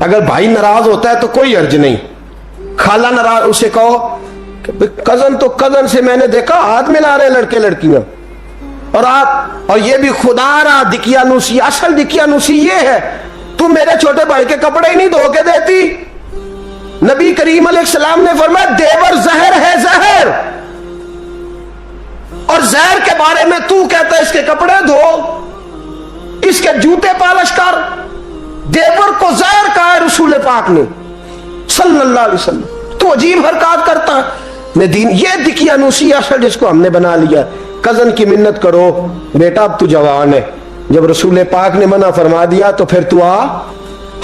اگر بھائی ناراض ہوتا ہے تو کوئی حرج نہیں، خالہ ناراض، اسے کہو کہ کزن تو کزن سے میں نے دیکھا ہاتھ ملا رہے لڑکے لڑکیاں، اور یہ بھی خدا را دقیانوسی، اصل دقیانوسی یہ ہے تو میرے چھوٹے بھائی کے کپڑے ہی نہیں دھو کے دیتی۔ نبی کریم علیہ السلام نے فرمایا دیور زہر ہے، زہر، اور زہر کے بارے میں تو کہتا ہے اس کے کپڑے دھو، اس کے جوتے پالش کر۔ دیور کو زہر کہا ہے رسول پاک نے صلی اللہ علیہ وسلم، تو عجیب حرکات کرتا ہے۔ میں دین، یہ دقیانوسی اصل جس کو ہم نے بنا لیا۔ کزن کی منت کرو، بیٹا اب تو جوان ہے، جب رسول پاک نے منع فرما دیا تو پھر تو آ،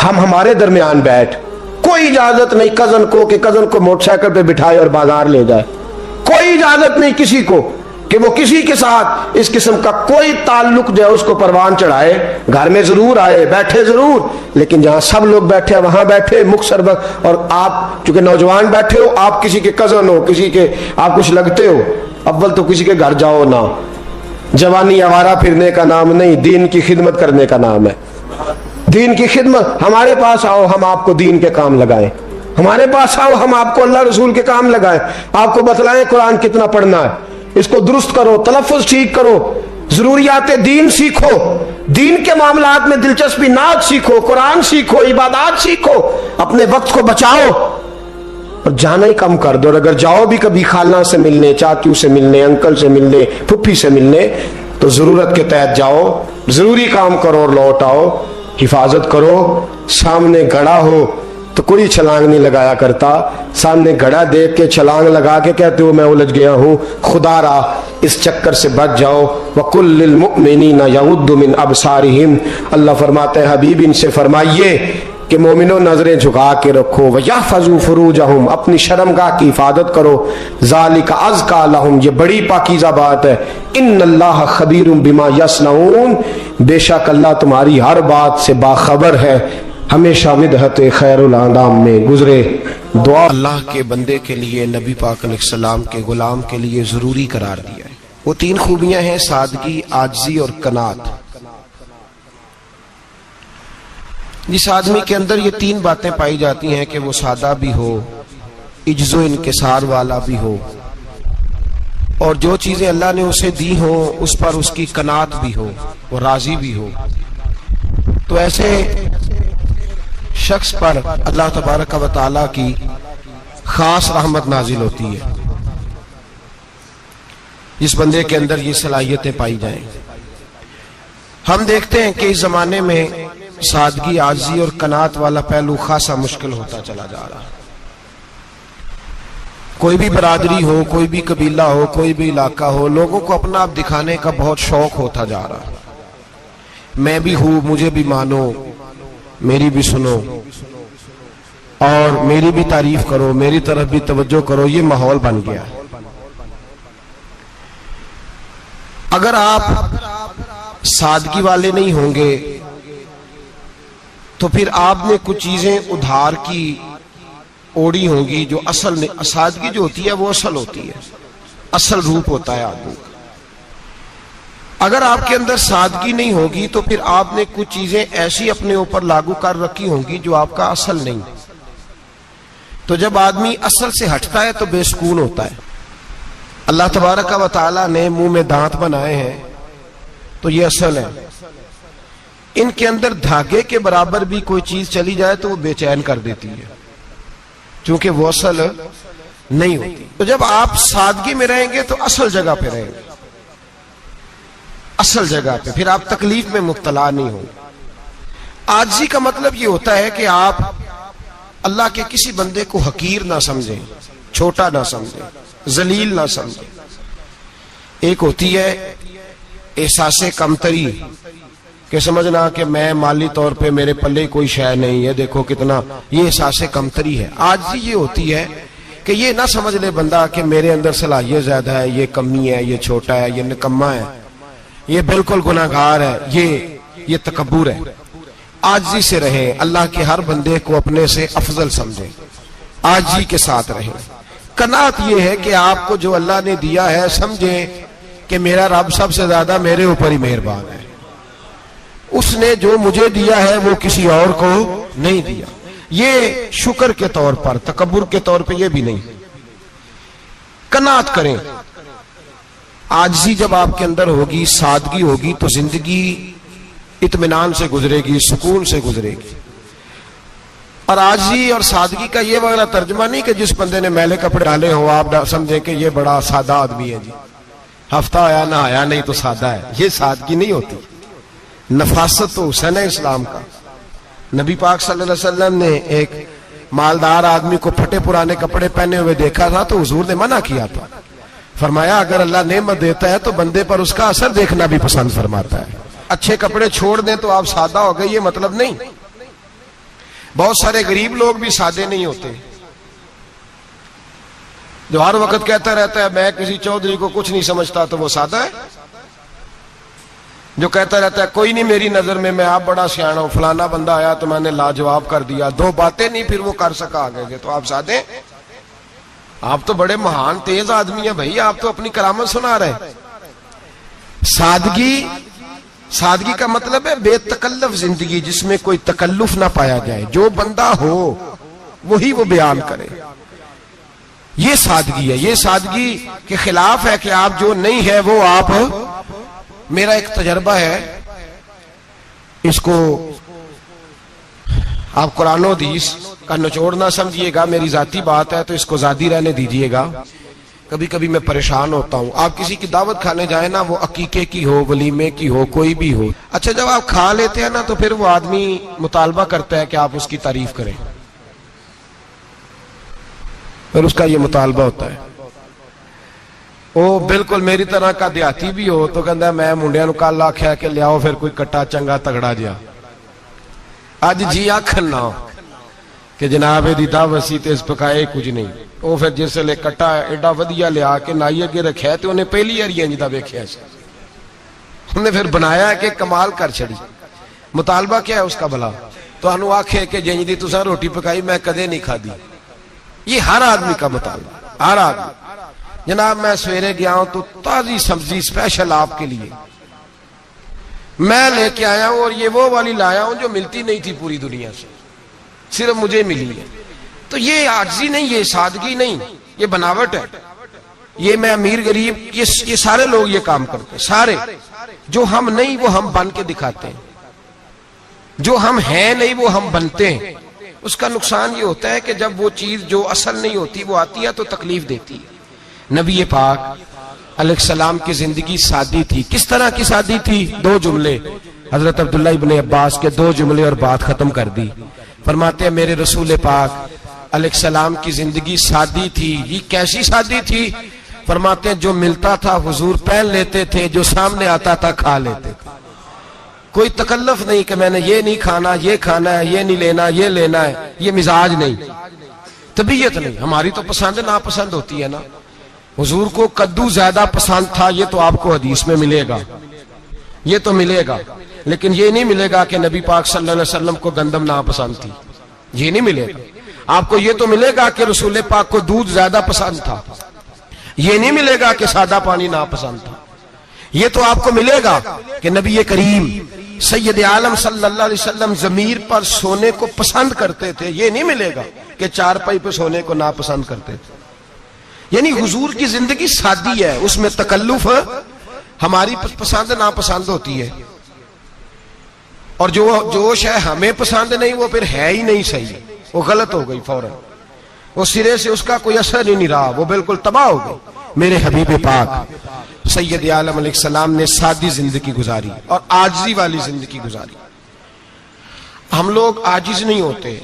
ہم ہمارے درمیان بیٹھ۔ کوئی اجازت نہیں کزن کو کہ کزن کو موٹر سائیکل پہ بٹھائے اور بازار لے جائے، کوئی اجازت نہیں کسی کو کہ وہ کسی کے ساتھ اس قسم کا کوئی تعلق جو ہے اس کو پروان چڑھائے۔ گھر میں ضرور آئے، بیٹھے ضرور، لیکن جہاں سب لوگ بیٹھے وہاں بیٹھے مختصر وقت۔ اور آپ چونکہ نوجوان بیٹھے ہو، آپ کسی کے کزن ہو، کسی کے آپ کچھ لگتے ہو، اول تو کسی کے گھر جاؤ نہ۔ جوانی آوارہ پھرنے کا نام نہیں، دین کی خدمت کرنے کا نام ہے۔ دین کی خدمت، ہمارے پاس آؤ، ہم آپ کو دین کے کام لگائیں، ہمارے پاس آؤ، ہم آپ کو اللہ رسول کے کام لگائیں، آپ کو بتلائیں قرآن کتنا پڑھنا ہے، اس کو درست کرو، تلفظ ٹھیک کرو، ضروریات دین سیکھو، دین کے معاملات میں دلچسپی، نعت سیکھو، قرآن سیکھو، عبادات سیکھو، اپنے وقت کو بچاؤ، اور جانا ہی کم کر دو۔ اور اگر جاؤ بھی کبھی خالہ سے ملنے، چاچو سے ملنے، انکل سے ملنے، پھپھی سے ملنے، تو ضرورت کے تحت جاؤ، ضروری کام کرو اور لوٹ آؤ۔ حفاظت کرو، سامنے گڑا ہو تو کوئی چھلانگ نہیں لگایا کرتا، سامنے گڑا دیکھ کے چھلانگ لگا کے کہتے ہو میں الجھ گیا ہوں، خدا را اس چکر سے بچ جاؤ۔ وَقُلْ لِلْمُؤْمِنِينَ يَغُضُّ مِنْ أَبْصَارِهِمْ، اللہ فرماتے ہیں حبیب ان سے فرمائیے کہ مومنوں نظریں جھکا کے رکھو، وَيَحْفَظُوا فُرُوجَهُمْ، اپنی شرمگاہ کی حفاظت کرو، ذَلِكَ أَزْكَىٰ لَهُمْ، یہ بڑی پاکیزہ بات ہے، إِنَّ اللَّهَ خَبِيرٌ بِمَا يَصْنَعُونَ، بے شک اللہ تمہاری ہر بات سے باخبر ہے۔ ہمیشہ مدحت خیر الانام میں گزرے دعا اللہ کے بندے کے لیے، نبی پاک علیہ السلام کے غلام کے لیے ضروری قرار دیا ہے۔ وہ تین خوبیاں ہیں، سادگی، عاجزی اور قناعت۔ جس آدمی کے اندر یہ تین باتیں پائی جاتی ہیں کہ وہ سادہ بھی ہو، عجز و انکسار والا بھی ہو، اور جو چیزیں اللہ نے اسے دی ہوں اس پر اس کی قناعت بھی ہو، وہ راضی بھی ہو، تو ایسے شخص پر اللہ تبارک و تعالی کی خاص رحمت نازل ہوتی ہے، جس بندے کے اندر یہ صلاحیتیں پائی جائیں۔ ہم دیکھتے ہیں کہ اس زمانے میں سادگی، عاجزی اور قناعت والا پہلو خاصا مشکل ہوتا چلا جا رہا ہے۔ کوئی بھی برادری ہو، کوئی بھی قبیلہ ہو، کوئی بھی علاقہ ہو، لوگوں کو اپنا آپ دکھانے کا بہت شوق ہوتا جا رہا ہے۔ میں بھی ہوں، مجھے بھی مانو، میری بھی سنو، اور میری بھی تعریف کرو، میری طرف بھی توجہ کرو، یہ ماحول بن گیا۔ اگر آپ سادگی والے نہیں ہوں گے تو پھر آپ نے کچھ چیزیں ادھار کی اوڑی ہوں گی جو اصل نہیں۔ سادگی جو ہوتی ہے وہ اصل ہوتی ہے، اصل روپ ہوتا ہے آدمی کا۔ اگر آپ کے اندر سادگی نہیں ہوگی تو پھر آپ نے کچھ چیزیں ایسی اپنے اوپر لاگو کر رکھی ہوں گی جو آپ کا اصل نہیں۔ تو جب آدمی اصل سے ہٹتا ہے تو بے سکون ہوتا ہے۔ اللہ تبارک و تعالیٰ نے منہ میں دانت بنائے ہیں تو یہ اصل ہے، ان کے اندر دھاگے کے برابر بھی کوئی چیز چلی جائے تو وہ بے چین کر دیتی ہے، چونکہ وہ اصل نہیں ہوتی۔ تو جب آپ سادگی میں رہیں گے تو اصل جگہ پہ رہیں گے، اصل جگہ پہ، پھر آپ تکلیف میں مبتلا نہیں ہوں۔ عاجزی کا مطلب یہ ہوتا ہے کہ آپ اللہ کے کسی بندے کو حقیر نہ سمجھیں، چھوٹا نہ سمجھیں، ذلیل نہ سمجھیں۔ ایک ہوتی ہے احساس کمتری، کہ سمجھنا کہ میں مالی طور پہ میرے پلے کوئی شے نہیں ہے، دیکھو کتنا، یہ احساس کمتری ہے۔ عاجزی یہ ہوتی ہے کہ یہ نہ سمجھ لے بندہ کہ میرے اندر صلاحیت زیادہ ہے، یہ کمی ہے، یہ چھوٹا ہے، یہ نکما ہے، یہ بالکل گناہگار ہے، یہ تکبر ہے۔ عاجزی سے رہیں، اللہ کے ہر بندے کو اپنے سے افضل سمجھیں، عاجزی کے ساتھ رہیں۔ قناعت یہ ہے کہ آپ کو جو اللہ نے دیا ہے سمجھیں کہ میرا رب سب سے زیادہ میرے اوپر ہی مہربان ہے، اس نے جو مجھے دیا ہے وہ کسی اور کو نہیں دیا۔ یہ شکر کے طور پر، تکبر کے طور پہ یہ بھی نہیں. قناعت کریں. عاجزی جب آپ کے اندر ہوگی، سادگی ہوگی، تو زندگی اطمینان سے گزرے گی، سکون سے گزرے گی. اور عاجزی اور سادگی کا یہ والا ترجمہ نہیں کہ جس بندے نے میلے کپڑے ڈالے ہو آپ سمجھیں کہ یہ بڑا سادہ آدمی ہے. جی ہفتہ آیا نہ آیا نہیں تو سادہ ہے، یہ سادگی نہیں ہوتی. نفاست تو حسن ہے اسلام کا. نبی پاک صلی اللہ علیہ وسلم نے ایک مالدار آدمی کو پھٹے پرانے کپڑے پہنے ہوئے دیکھا تھا تو حضور نے منع کیا تھا. فرمایا اگر اللہ نعمت دیتا ہے تو بندے پر اس کا اثر دیکھنا بھی پسند فرماتا ہے. اچھے کپڑے چھوڑ دیں تو آپ سادہ ہو گئے، یہ مطلب نہیں. بہت سارے غریب لوگ بھی سادے نہیں ہوتے. جو ہر وقت کہتا رہتا ہے میں کسی چودھری کو کچھ نہیں سمجھتا تو وہ سادہ ہے. جو کہتا رہتا ہے کوئی نہیں میری نظر میں آپ بڑا سیاح ہوں، فلانا بندہ آیا تو میں نے لاجواب کر دیا، دو باتیں نہیں پھر وہ کر سکا آگے گے، تو آپ سادے؟ آپ تو بڑے مہان تیز آدمی ہیں بھائی، آپ تو اپنی کرامت سنا رہے ہیں. سادگی کا مطلب ہے بے تکلف زندگی جس میں کوئی تکلف نہ پایا جائے. جو بندہ ہو وہی وہ بیان کرے، یہ سادگی ہے. یہ سادگی کے خلاف ہے کہ آپ جو نہیں ہے وہ آپ. میرا ایک تجربہ ہے، اس کو آپ قرآن و حدیث کا نچوڑ نہ سمجھیے گا، میری ذاتی بات ہے تو اس کو ذاتی رہنے دیجیے گا. کبھی کبھی میں پریشان ہوتا ہوں. آپ کسی کی دعوت کھانے جائیں نا، وہ عقیقے کی ہو، ولیمے کی ہو، کوئی بھی ہو، اچھا جب آپ کھا لیتے ہیں نا تو پھر وہ آدمی مطالبہ کرتا ہے کہ آپ اس کی تعریف کریں، پھر اس کا یہ مطالبہ ہوتا ہے. وہ بالکل میری طرح کا دیہاتی بھی ہو تو کہتا ہے میں منڈیاں نو کل آکھیا کہ لیاؤ پھر کوئی کٹا چنگا تگڑا جیا، اج جی آکھن نہ کہ جناب دی دعوت سی تے اس پکائے کچھ نہیں. وہ پھر جس لے کٹا ایڈا ودیا لیا کے نائی اگے رکھیا تے انہیں پہلی ہری انجدہ ویکھیا سی، انہیں پھر بنایا کہ کمال کر چھڑی. مطالبہ کیا ہے اس کا بھلا؟ تو انہوں آکھے کہ جنج دی تساں روٹی پکائی میں کدے نہیں کھا دی. یہ ہر آدمی کا مطالبہ، ہر آدمی. جناب میں سویرے گیا ہوں تو تازی سبزی اسپیشل آپ کے لیے میں لے کے آیا ہوں، اور یہ وہ والی لایا ہوں جو ملتی نہیں تھی پوری دنیا سے، صرف مجھے ملی ہے. تو یہ عاجزی نہیں، یہ سادگی نہیں، یہ بناوٹ ہے. یہ میں امیر غریب یہ سارے لوگ یہ کام کرتے ہیں. سارے جو ہم نہیں وہ ہم بن کے دکھاتے ہیں، جو ہم ہیں نہیں وہ ہم بنتے ہیں. اس کا نقصان یہ ہوتا ہے کہ جب وہ چیز جو اصل نہیں ہوتی وہ آتی ہے تو تکلیف دیتی ہے. نبی پاک علیہ السلام کی زندگی سادی تھی. کس طرح کی سادی تھی؟ دو جملے حضرت عبداللہ ابن عباس کے، دو جملے اور بات ختم کر دی. فرماتے ہیں میرے رسول پاک علیہ السلام کی زندگی سادی تھی. یہ کیسی سادی تھی؟ فرماتے ہیں جو ملتا تھا حضور پہن لیتے تھے، جو سامنے آتا تھا کھا لیتے تھے. کوئی تکلف نہیں کہ میں نے یہ نہیں کھانا، یہ کھانا ہے، یہ نہیں لینا، یہ لینا ہے. یہ مزاج نہیں، طبیعت نہیں. ہماری تو پسند ناپسند ہوتی ہے نا. حضور کو کدو زیادہ پسند تھا، یہ تو آپ کو حدیث میں ملے گا، یہ تو ملے گا. لیکن یہ نہیں ملے گا کہ نبی پاک صلی اللہ علیہ وسلم کو گندم ناپسند تھی، یہ نہیں ملے گا. آپ کو یہ تو ملے گا کہ رسول پاک کو دودھ زیادہ پسند تھا، یہ نہیں ملے گا کہ سادہ پانی ناپسند تھا. یہ تو آپ کو ملے گا کہ نبی کریم سید عالم صلی اللہ علیہ وسلم ضمیر پر سونے کو پسند کرتے تھے. یہ نہیں ملے گا کہ چارپائی پہ سونے کو ناپسند کرتے تھے. یعنی حضور کی زندگی سادی ہے، اس میں تکلف ہماری پسند ناپسند ہوتی ہے، اور جو شے ہمیں پسند نہیں وہ پھر ہے ہی نہیں صحیح، وہ غلط ہو گئی فوراً، وہ سرے سے اس کا کوئی اثر ہی نہیں رہا، وہ بالکل تباہ ہو گئی. میرے حبیب پاک سید عالم علیہ السلام نے سادی زندگی گزاری اور عاجزی والی زندگی گزاری. ہم لوگ عاجز نہیں ہوتے،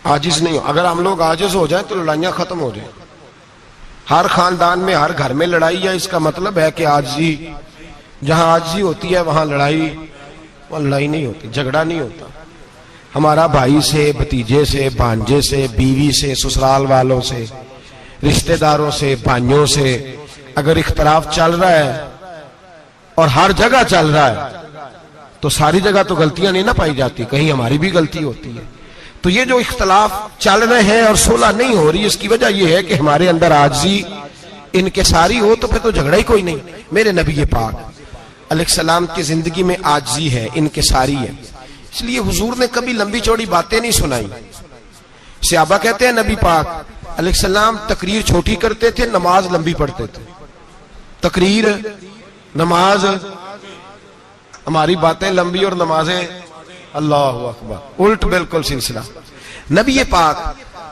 عاجز نہیں ہو. اگر ہم لوگ عاجز ہو جائیں تو لڑائیاں ختم ہو جائیں. ہر خاندان میں ہر گھر میں لڑائی ہے، اس کا مطلب ہے کہ عاجزی، جہاں عاجزی ہوتی ہے وہاں لڑائی نہیں ہوتی، جھگڑا نہیں ہوتا. ہمارا بھائی سے، بھتیجے سے، بھانجے سے، بیوی سے، سسرال والوں سے، رشتہ داروں سے، بھائیوں سے اگر اختلاف چل رہا ہے اور ہر جگہ چل رہا ہے تو ساری جگہ تو غلطیاں نہیں نہ پائی جاتی، کہیں ہماری بھی غلطی ہوتی ہے. تو یہ جو اختلاف چل رہے ہیں اور صلح نہیں ہو رہی، اس کی وجہ یہ ہے کہ ہمارے اندر عاجزی انکساری ہو، تو پھر تو جھگڑا ہی کوئی نہیں. میرے نبی پاک علیہ السلام کی زندگی میں عاجزی ہے، انکساری ہے. اس لیے حضور نے کبھی لمبی چوڑی باتیں نہیں سنائی. صحابہ کہتے ہیں نبی پاک علیہ السلام تقریر چھوٹی کرتے تھے, نماز لمبی پڑھتے تھے. تقریر, نماز, ہماری باتیں لمبی اور نمازیں اللہ اکبر الٹ بالکل سلسلہ. نبی پاک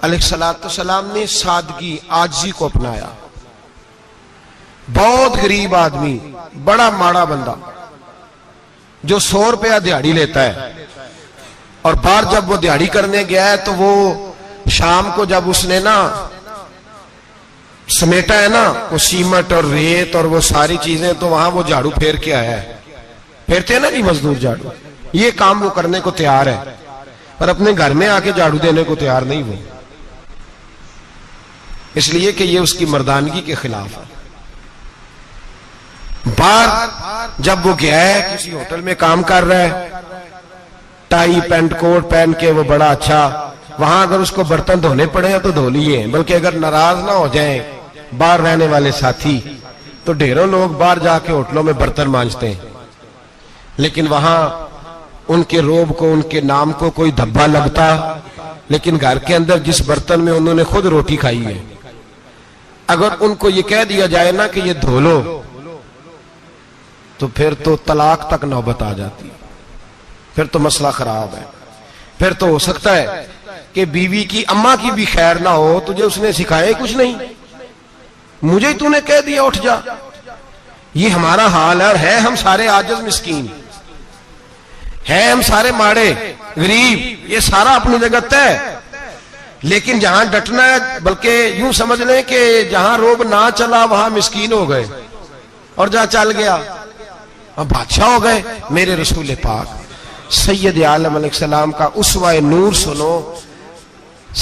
علیہ السلام نے سادگی, عاجزی کو اپنایا. بہت غریب آدمی, بڑا ماڑا بندہ جو 100 روپیہ دیہاڑی لیتا ہے, اور باہر جب وہ دیہاڑی کرنے گیا ہے تو وہ شام کو جب اس نے نا سمیٹا ہے نا وہ سیمنٹ اور ریت اور وہ ساری چیزیں, تو وہاں وہ جھاڑو پھیر کے آیا ہے. پھیرتے ہیں نا جی مزدور جھاڑو, یہ کام وہ کرنے کو تیار ہے, پر اپنے گھر میں آ کے جھاڑو دینے کو تیار نہیں وہ, اس لیے کہ یہ اس کی مردانگی کے خلاف ہے. باہر جب وہ گیا ہے کسی ہوٹل میں کام کر رہا ہے, ٹائی پینٹ کوٹ پہن کے وہ بڑا اچھا, وہاں اگر اس کو برتن دھونے پڑے تو دھو لیے, بلکہ اگر ناراض نہ ہو جائیں باہر رہنے والے ساتھی تو ڈھیروں لوگ باہر جا کے ہوٹلوں میں برتن مانجتے ہیں, لیکن وہاں ان کے روب کو, ان کے نام کو کوئی دھبا لگتا, لیکن گھر کے اندر جس برتن میں انہوں نے خود روٹی کھائی ہے, اگر ان کو یہ کہہ دیا جائے نا کہ یہ دھو لو تو پھر تو طلاق تک نوبت آ جاتی, پھر تو مسئلہ خراب ہے. پھر تو ہو سکتا ہے کہ بیوی کی اماں کی بھی خیر نہ ہو, تجھے اس نے سکھایا کچھ نہیں, مجھے تو نے کہہ دیا اٹھ جا. یہ ہمارا حال ہے ہم سارے عاجز مسکین ہیں, ہم سارے ماڑے غریب, یہ سارا اپنی جگہ طے. لیکن جہاں ڈٹنا ہے, بلکہ یوں سمجھ لیں کہ جہاں روب نہ چلا وہاں مسکین ہو گئے, اور جہاں چل گیا اب بادشاہ ہو گئے. میرے رسول پاک سید عالم علیہ السلام کا اسوہ نور سنو,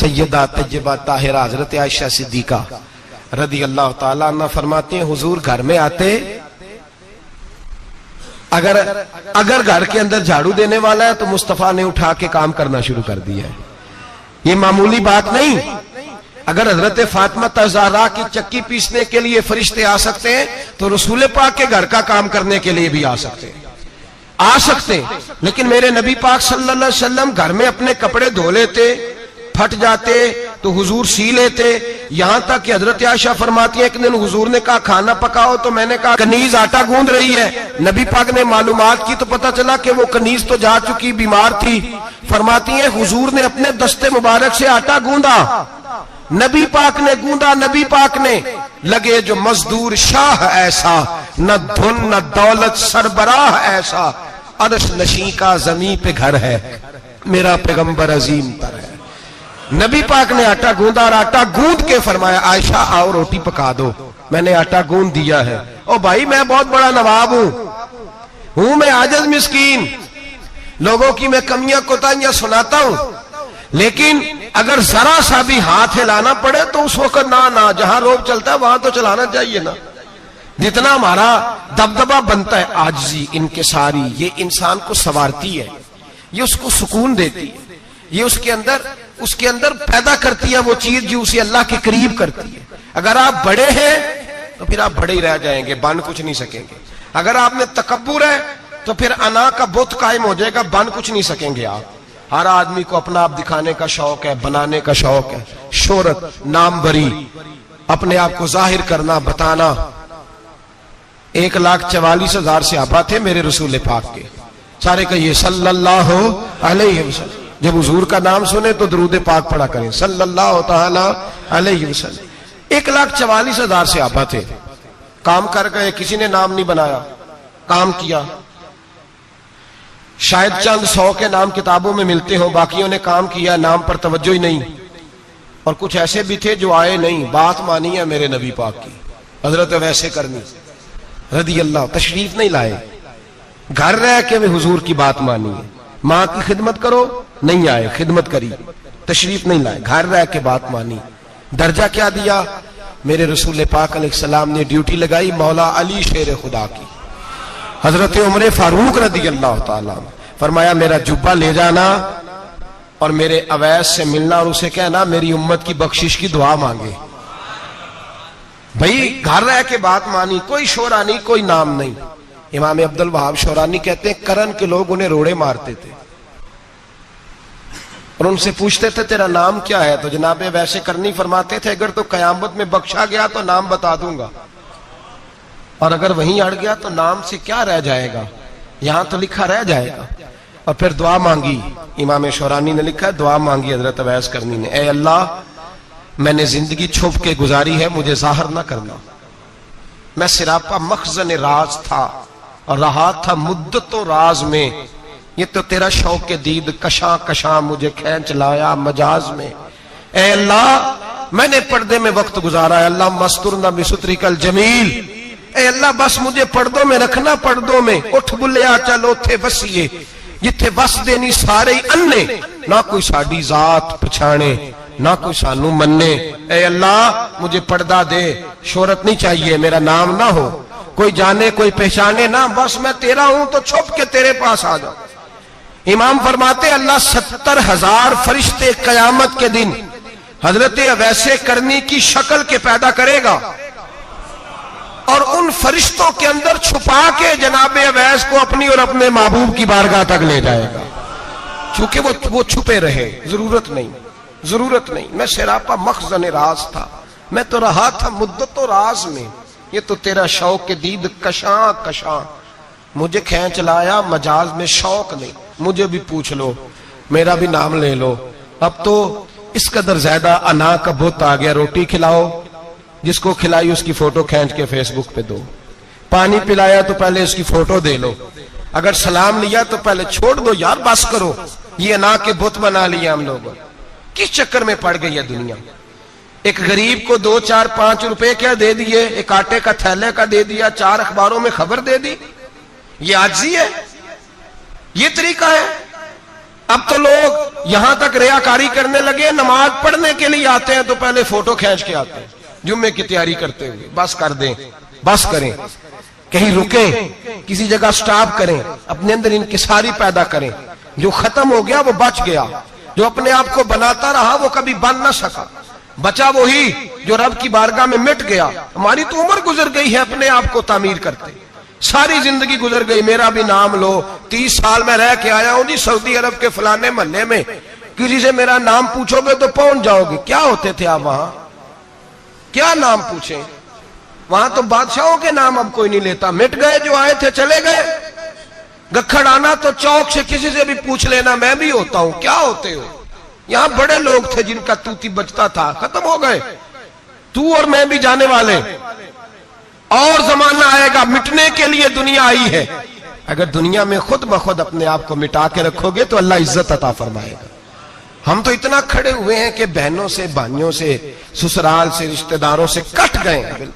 سیدہ طیبہ طاہرہ حضرت عائشہ صدیقہ رضی اللہ تعالیٰ عنہ فرماتے ہیں حضور گھر میں آتے, اگر گھر کے اندر جھاڑو دینے والا ہے تو مصطفیٰ نے اٹھا کے کام کرنا شروع کر دیا ہے. یہ معمولی بات نہیں. اگر حضرت فاطمہ زہرا کی چکی پیسنے کے لیے فرشتے آ سکتے ہیں تو رسول پاک کے گھر کا کام کرنے کے لیے بھی آ سکتے ہیں. لیکن میرے نبی پاک صلی اللہ علیہ وسلم گھر میں اپنے کپڑے دھو لیتے, پھٹ جاتے تو حضور سی لیتے. یہاں تک کہ حضرت عائشہ فرماتی ہے ایک دن حضور نے کہا کھانا پکاؤ, تو میں نے کہا کنیز آٹا گوندھ رہی ہے. نبی پاک نے معلومات کی تو پتا چلا کہ وہ کنیز تو جا چکی, بیمار تھی. فرماتی ہیں حضور نے اپنے دستے مبارک سے آٹا گوندا, نبی پاک نے گوندا, نبی پاک نے. لگے جو مزدور شاہ ایسا, نہ دھن نہ دولت سربراہ ایسا, عرش نشیں کا زمین پہ گھر ہے, میرا پیغمبر عظیم تر ہے. نبی پاک نے آٹا گوندا اور آٹا گوند کے فرمایا عائشہ آؤ روٹی پکا دو. میں نے آٹا گوند دیا ہے. او بھائی میں بہت بڑا نواب ہوں میں عاجز مسکین, لوگوں کی میں کمیاں کوتاہیاں سناتا ہوں, لیکن اگر ذرا سا بھی ہاتھ ہلانا پڑے تو اس وقت نہ جہاں روب چلتا ہے وہاں تو چلانا چاہیے نا. جتنا ہمارا دبدبا بنتا ہے عاجزی, انکساری, یہ انسان کو سنوارتی ہے, یہ اس کو سکون دیتی ہے, یہ اس کے اندر پیدا کرتی ہے وہ چیز جو اسے اللہ کے قریب کرتی ہے. اگر آپ بڑے ہیں تو پھر آپ بڑے ہی رہ جائیں گے, بن کچھ نہیں سکیں گے. اگر آپ میں تکبر ہے تو پھر انا کا بت قائم ہو جائے گا, بن کچھ نہیں سکیں گے آپ. ہر آدمی کو اپنا آپ دکھانے کا شوق ہے, بنانے کا شوق ہے, شہرت, نام بری, اپنے آپ کو ظاہر کرنا, بتانا. 1,44,000 صحابہ تھے میرے رسول پاک کے, سارے کہیے صلی اللہ علیہ وسلم. جب حضور کا نام سنے تو درود پاک پڑھا کریں صلی اللہ تعالی علیہ وسلم. 1,44,000 صحابہ تھے, کام کر گئے, کسی نے نام نہیں بنایا, کام کیا. شاید چند 100 کے نام کتابوں میں ملتے ہوں, باقیوں نے کام کیا, نام پر توجہ ہی نہیں. اور کچھ ایسے بھی تھے جو آئے نہیں, بات مانی ہے میرے نبی پاک کی. حضرت ویسے کرنی رضی اللہ تشریف نہیں لائے, گھر رہ کے بھی حضور کی بات مانی ہے. ماں کی خدمت کرو, نہیں آئے, خدمت کری, تشریف نہیں لائے, گھر رہ کے بات مانی. درجہ کیا دیا میرے رسول پاک علیہ السلام نے؟ ڈیوٹی لگائی مولا علی شیر خدا کی, حضرت عمر فاروق رضی اللہ تعالیٰ, فرمایا میرا جبہ لے جانا اور میرے اویس سے ملنا اور اسے کہنا میری امت کی بخشش کی دعا مانگے. بھئی گھر رہ کے بات مانی, کوئی شورا نہیں, کوئی نام نہیں. امام عبد الوہاب شورانی کہتے ہیں کرن کے لوگ انہیں روڑے مارتے تھے, اور ان سے پوچھتے تھے تیرا نام کیا ہے؟ تو جناب ویسے کرنی فرماتے تھے اگر تو قیامت میں بخشا گیا تو نام بتا دوں گا، اور اگر وہیں اڑ گیا تو نام سے کیا رہ جائے گا، یہاں تو لکھا رہ جائے گا۔ اور پھر دعا مانگی، امام شورانی نے لکھا دعا مانگی حضرت اویس کرنی نے، اے اللہ میں نے زندگی چھپ کے گزاری ہے، مجھے ظاہر نہ کرنا، میں سراپا مخزن راز تھا اور رہا تھا مدت و راز میں، یہ تو تیرا شوق دید کشاں کشاں مجھے کھینچ لایا مجاز میں۔ اے اللہ میں نے پردے میں وقت گزارا ہے، اللہ مسترنا بسترک الجمیل، اے اللہ بس مجھے پردوں میں رکھنا، پردوں میں اٹھ بلیا چلو تھے وسیے جتھے بس دینی سارے انے، نہ کوئی ساڈی ذات پچھانے نہ کوئی سانو مننے۔ اے اللہ مجھے پردہ دے، شہرت نہیں چاہیے، میرا نام نہ ہو، کوئی جانے کوئی پہچانے نہ، بس میں تیرا ہوں تو چھپ کے تیرے پاس آ جاؤ۔ امام فرماتے اللہ 70,000 فرشتے قیامت کے دن حضرت اویس کرنی کی شکل کے پیدا کرے گا، اور ان فرشتوں کے اندر چھپا کے جناب اویس کو اپنی اور اپنے محبوب کی بارگاہ تک لے جائے گا، چونکہ وہ چھپے رہے، ضرورت نہیں، میں سراپا مخزن راز تھا، میں تو رہا تھا مدت و راز میں، یہ تو تیرا شوق دید کشاں کشاں مجھے کھینچ لایا مجاز میں، شوق نہیں، مجھے بھی پوچھ لو، میرا بھی نام لے لو۔ اب تو اس قدر زیادہ انا کا بت آ گیا، روٹی کھلاؤ، جس کو کھلائی اس کی فوٹو کھینچ کے فیس بک پہ دو، پانی پلایا تو پہلے اس کی فوٹو دے لو، اگر سلام لیا تو پہلے چھوڑ دو یار، بس کرو، یہ انا کے بت بنا لیا ہم لوگوں، کس چکر میں پڑ گئی ہے دنیا۔ ایک غریب کو 2 4 5 روپے کیا دے دیے، ایک آٹے کا تھیلے کا دے دیا، 4 اخباروں میں خبر دے دی، یہ عاجزی ہے، یہ طریقہ ہے۔ اب تو لوگ یہاں تک ریاکاری کرنے لگے، نماز پڑھنے کے لیے آتے ہیں تو پہلے فوٹو کھینچ کے آتے ہیں جمعے کی تیاری کرتے ہوئے، بس کر دیں، بس کریں، کہیں رکیں، کسی جگہ سٹاپ کریں، اپنے اندر انکساری پیدا کریں، جو ختم ہو گیا وہ بچ گیا، جو اپنے آپ کو بناتا رہا وہ کبھی بن نہ سکا، بچا وہی جو رب کی بارگاہ میں مٹ گیا۔ ہماری تو عمر گزر گئی ہے اپنے آپ کو تعمیر کرتے، ساری زندگی گزر گئی، میرا بھی نام لو، 30 سال میں رہ کے آیا ہوں جی سعودی عرب کے فلانے محلے میں، کسی سے میرا نام پوچھو گے تو پہنچ جاؤ گے۔ کیا ہوتے تھے آپ وہاں، کیا نام پوچھیں، وہاں تو بادشاہوں کے نام اب کوئی نہیں لیتا، مٹ گئے، جو آئے تھے چلے گئے۔ گکھڑ آنا تو چوک سے کسی سے بھی پوچھ لینا میں بھی ہوتا ہوں، کیا ہوتے ہو۔ یہاں بڑے لوگ تھے جن کا توتی بچتا تھا، ختم ہو گئے، تو اور میں بھی جانے والے، اور زمانہ آئے گا، مٹنے کے لیے دنیا آئی ہے۔ اگر دنیا میں خود بخود اپنے آپ کو مٹا کے رکھو گے تو اللہ عزت عطا فرمائے گا۔ ہم تو اتنا کھڑے ہوئے ہیں کہ بہنوں سے، بھائیوں سے، سسرال سے، رشتہ داروں سے کٹ گئے ہیں،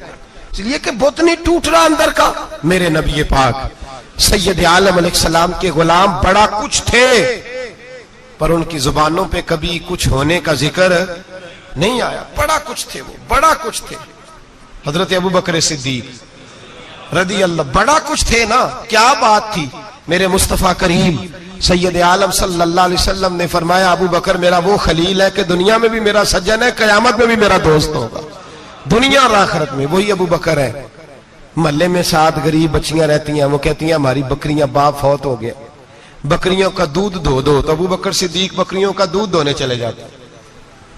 اس لیے کہ بت نہیں ٹوٹ رہا اندر کا۔ میرے نبی پاک سید عالم علیہ السلام کے غلام بڑا کچھ تھے، پر ان کی زبانوں پہ کبھی کچھ ہونے کا ذکر نہیں آیا، بڑا کچھ تھے، وہ بڑا کچھ تھے۔ حضرت ابوبکر صدیق رضی اللہ بڑا کچھ تھے نا، کیا بات تھی۔ میرے مصطفیٰ کریم سید عالم صلی اللہ علیہ وسلم نے فرمایا ابوبکر میرا وہ خلیل ہے کہ دنیا میں بھی میرا سجن ہے، قیامت میں بھی میرا دوست ہوگا، دنیا اور آخرت میں وہی ابوبکر ہے۔ محلے میں 7 غریب بچیاں رہتی ہیں، وہ کہتی ہیں ہماری بکریاں باپ فوت ہو گیا، بکریوں کا دودھ دھو دو، تو ابوبکر صدیق بکریوں کا دودھ دھونے چلے جاتے ہیں،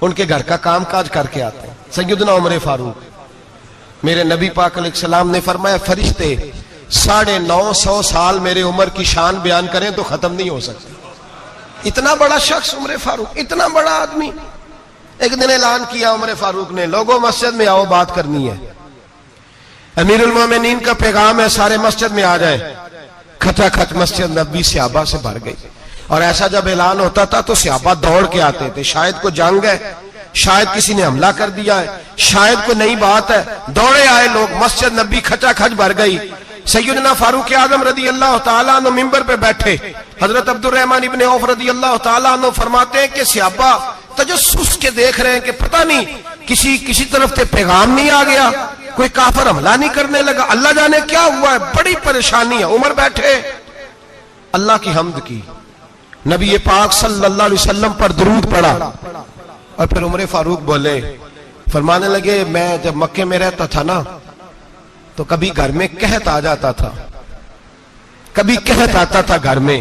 ان کے گھر کا کام کاج کر کے آتے ہیں۔ سیدنا عمر فاروق میرے نبی پاک علیہ السلام نے فرمایا فرشتے 950 سال میرے عمر کی شان بیان کریں تو ختم نہیں ہو سکتے۔ اتنا بڑا شخص عمر فاروق، اتنا بڑا آدمی۔ ایک دن اعلان کیا عمر فاروق نے، لوگوں مسجد میں آؤ، بات کرنی ہے، امیر المومنین کا پیغام ہے، سارے مسجد میں آ جائیں۔ کھچا کھچ مسجد نبی صحابہ سے بھر گئی، اور ایسا جب اعلان ہوتا تھا تو صحابہ دوڑ کے آتے تھے، شاید کو جنگ ہے، شاید کسی نے حملہ کر دیا ہے، شاید کوئی نئی بات ہے، دوڑے آئے لوگ، مسجد نبی کھچا کھچ بھر گئی۔ سیدنا فاروق اعظم رضی اللہ تعالیٰ عنہ منبر پہ بیٹھے، حضرت عبد الرحمن ابن عوف رضی اللہ تعالیٰ عنہ فرماتے ہیں کہ صحابہ تجسس کے دیکھ رہے ہیں کہ پتہ نہیں کسی طرف سے پیغام نہیں آ گیا، کوئی کافر حملہ نہیں کرنے لگا، اللہ جانے کیا ہوا ہے، بڑی پریشانی ہے۔ عمر بیٹھے، اللہ کی حمد کی، نبی پاک صلی اللہ علیہ وسلم پر درود پڑھا، اور پھر عمر فاروق بولے، فرمانے لگے میں جب مکے میں رہتا تھا نا تو کبھی گھر میں قحط آ جاتا تھا، کبھی قحط آتا تھا گھر میں،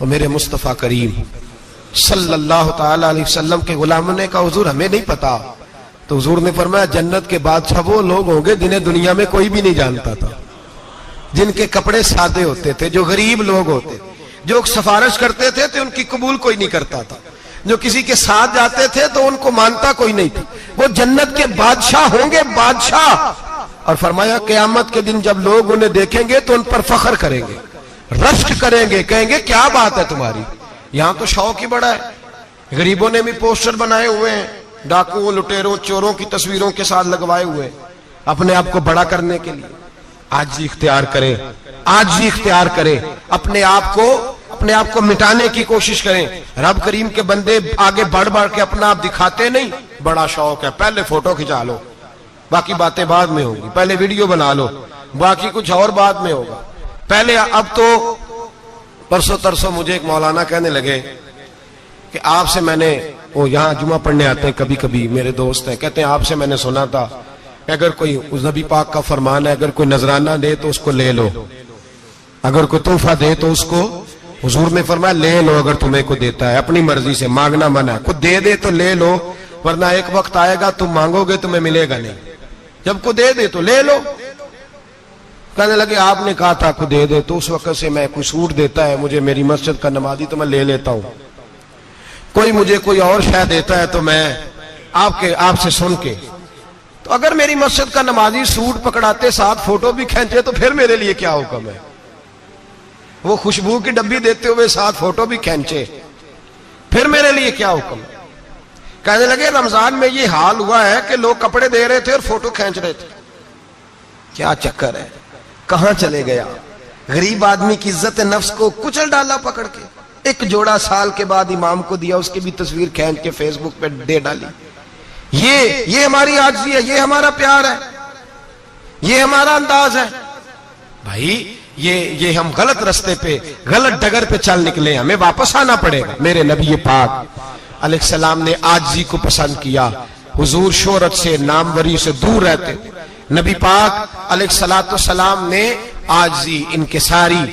تو میرے مصطفیٰ کریم صلی اللہ تعالی علیہ وسلم کے غلاموں نے کہا حضور ہمیں نہیں پتا. تو حضور نے فرمایا جنت کے بادشاہ وہ لوگ ہوں گے جنہیں دنیا میں کوئی بھی نہیں جانتا تھا, جن کے کپڑے سادے ہوتے تھے, جو غریب لوگ ہوتے, جو سفارش کرتے تھے تو ان کی قبول کوئی نہیں کرتا تھا, جو کسی کے ساتھ جاتے تھے تو ان کو مانتا کوئی نہیں تھا. وہ جنت کے بادشاہ ہوں گے, بادشاہ. اور فرمایا قیامت کے دن جب لوگ انہیں دیکھیں گے تو ان پر فخر کریں گے, رشک کریں گے, کہیں گے کیا بات ہے تمہاری, یہاں تو شوق ہی بڑا ہے. غریبوں نے بھی پوسٹر بنائے ہوئے ہیں, ڈاکوؤں, لٹیروں, چوروں کی تصویروں کے ساتھ لگوائے ہوئے اپنے آپ کو بڑا کرنے کے لیے. عاجزی اختیار کریں, عاجزی اختیار کریں, اپنے آپ کو مٹانے کی کوشش کریں. رب کریم کے بندے آگے بڑھ بڑھ کے اپنا آپ دکھاتے نہیں. بڑا شوق ہے, پہلے فوٹو کھچا لو, باقی باتیں بعد میں ہوگی. پہلے ویڈیو بنا لو, باقی کچھ اور بعد میں ہوگا. پہلے اب تو پرسوں ترسوں مجھے ایک مولانا کہنے لگے کہ آپ سے میں نے, وہ یہاں جمعہ پڑھنے آتے ہیں کبھی کبھی, میرے دوست ہیں, کہتے ہیں آپ سے میں نے سنا تھا کہ اگر کوئی اس نبی پاک کا فرمان ہے, اگر کوئی نذرانہ دے تو اس کو لے لو, اگر کوئی تحفہ دے تو اس کو, حضور نے فرمایا لے لو اگر تمہیں کو دیتا ہے, اپنی مرضی سے, مانگنا منع ہے. کو دے دے تو لے لو, ورنہ ایک وقت آئے گا تم مانگو گے تمہیں ملے گا نہیں. جب کو دے دے تو لے لو. کہنے لگے آپ نے کہا تھا کو دے دے, تو اس وقت سے میں کوئی سوٹ دیتا ہے مجھے میری مسجد کا نمازی تو میں لے لیتا ہوں, کوئی مجھے کوئی اور شے دیتا ہے تو میں آپ سے سن کے. تو اگر میری مسجد کا نمازی سوٹ پکڑاتے ساتھ فوٹو بھی کھینچے تو پھر میرے لیے کیا حکم ہے. وہ خوشبو کی ڈبی دیتے ہوئے ساتھ فوٹو بھی کھینچے, پھر میرے لیے کیا حکم ہے. کہنے لگے رمضان میں یہ حال ہوا ہے کہ لوگ کپڑے دے رہے تھے اور فوٹو کھینچ رہے تھے. کیا چکر ہے, کہاں چلے گیا. غریب آدمی کی عزت نفس کو کچل ڈالا پکڑ کے. ایک جوڑا سال کے بعد امام کو دیا, اس کی بھی تصویر کھینچ کے فیس بک پہ دے ڈالی. یہ ہماری عاجزی ہے, یہ ہمارا پیار ہے, یہ ہمارا انداز ہے. بھائی یہ ہم غلط رستے پہ, غلط ڈگر پہ چل نکلے, ہمیں واپس آنا پڑے گا. میرے نبی پاک علیہ السلام نے عاجزی کو پسند کیا. حضور شہرت سے, ناموری سے دور رہتے. نبی پاک علیہ السلام نے عاجزی, انکساری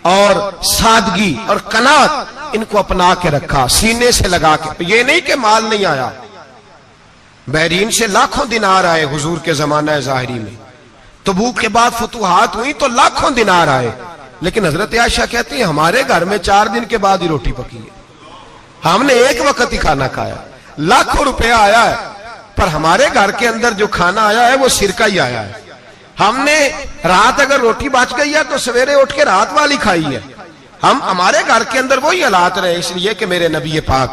اور سادگی اور قناعت ان کو اپنا کے رکھا, سینے سے لگا کے. یہ نہیں کہ مال نہیں آیا, بحرین سے لاکھوں دینار آئے حضور کے زمانہ ظاہری میں. تبوک کے بعد فتوحات ہوئی تو لاکھوں دینار آئے, لیکن حضرت عائشہ کہتی ہیں ہمارے گھر میں 4 دن کے بعد ہی روٹی پکی ہے, ہم نے ایک وقت ہی کھانا کھایا. لاکھوں روپیہ آیا ہے پر ہمارے گھر کے اندر جو کھانا آیا ہے وہ سرکہ ہی آیا ہے. ہم نے رات اگر روٹی بچ گئی ہے تو سویرے اٹھ کے رات والی کھائی ہے. ہمارے گھر کے اندر وہی حالات رہے. اس لیے کہ میرے نبی پاک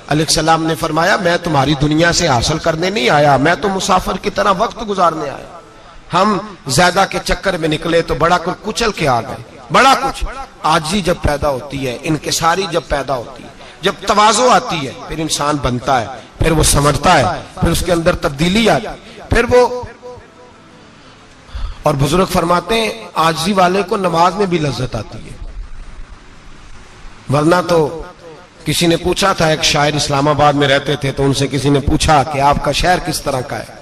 علیہ السلام نے فرمایا میں تمہاری دنیا سے حاصل کرنے نہیں آیا, میں تو مسافر کی طرح وقت گزارنے آیا. ہم زیادہ کے چکر میں نکلے تو بڑا کچھ کچل کے آ گئے. بڑا کچھ عاجزی جب پیدا ہوتی ہے, انکساری جب پیدا ہوتی ہے, جب تواضع آتی ہے, پھر انسان بنتا ہے, پھر وہ سمجھتا ہے, پھر اس کے اندر تبدیلی آتی, پھر وہ. اور بزرگ فرماتے ہیں عاجزی والے کو نماز میں بھی لذت آتی ہے. ورنہ تو کسی نے پوچھا تھا, ایک شاعر اسلام آباد میں رہتے تھے, تو ان سے کسی نے پوچھا کہ آپ کا شہر کس طرح کا ہے.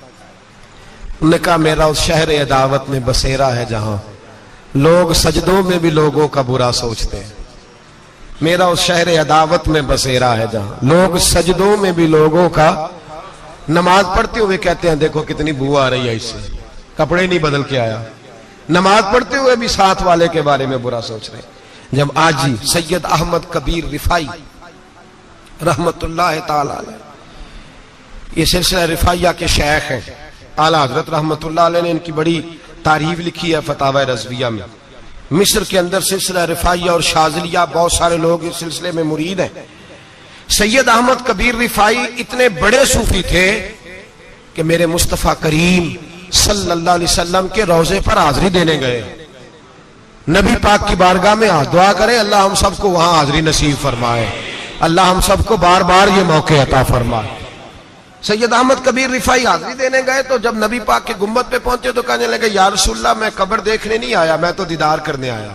انہوں نے کہا میرا اس شہر عداوت میں بسیرا ہے جہاں لوگ سجدوں میں بھی لوگوں کا برا سوچتے ہیں. میرا اس شہر عداوت میں بسیرا ہے جہاں لوگ سجدوں میں بھی لوگوں کا, نماز پڑھتے ہوئے کہتے ہیں دیکھو کتنی بو آ رہی ہے اس سے, کپڑے نہیں بدل کے آیا. نماز پڑھتے ہوئے بھی ساتھ والے کے بارے میں برا سوچ رہے. جب آجی سید احمد کبیر رفائی رحمت اللہ تعالی علیہ, یہ سلسلہ رفائیہ کے شیخ ہیں, اعلیٰ حضرت رحمت اللہ علیہ نے ان کی بڑی تعریف لکھی ہے فتاوی رضویہ میں. مصر کے اندر سلسلہ رفائیہ اور شاذلیہ بہت سارے لوگ اس سلسلے میں مرید ہیں. سید احمد کبیر رفائی اتنے بڑے صوفی تھے کہ میرے مصطفیٰ کریم صلی اللہ علیہ وسلم کے روضے پر حاضری دینے گئے. نبی پاک کی بارگاہ میں دعا کریں اللہ ہم سب کو وہاں حاضری نصیب فرمائے, اللہ ہم سب کو بار بار یہ موقع عطا فرمائے. سید احمد کبیر رفائی حاضری دینے گئے تو جب نبی پاک کے گنبد پہ پہنچے تو کہنے لگے یا رسول اللہ میں قبر دیکھنے نہیں آیا, میں تو دیدار کرنے آیا.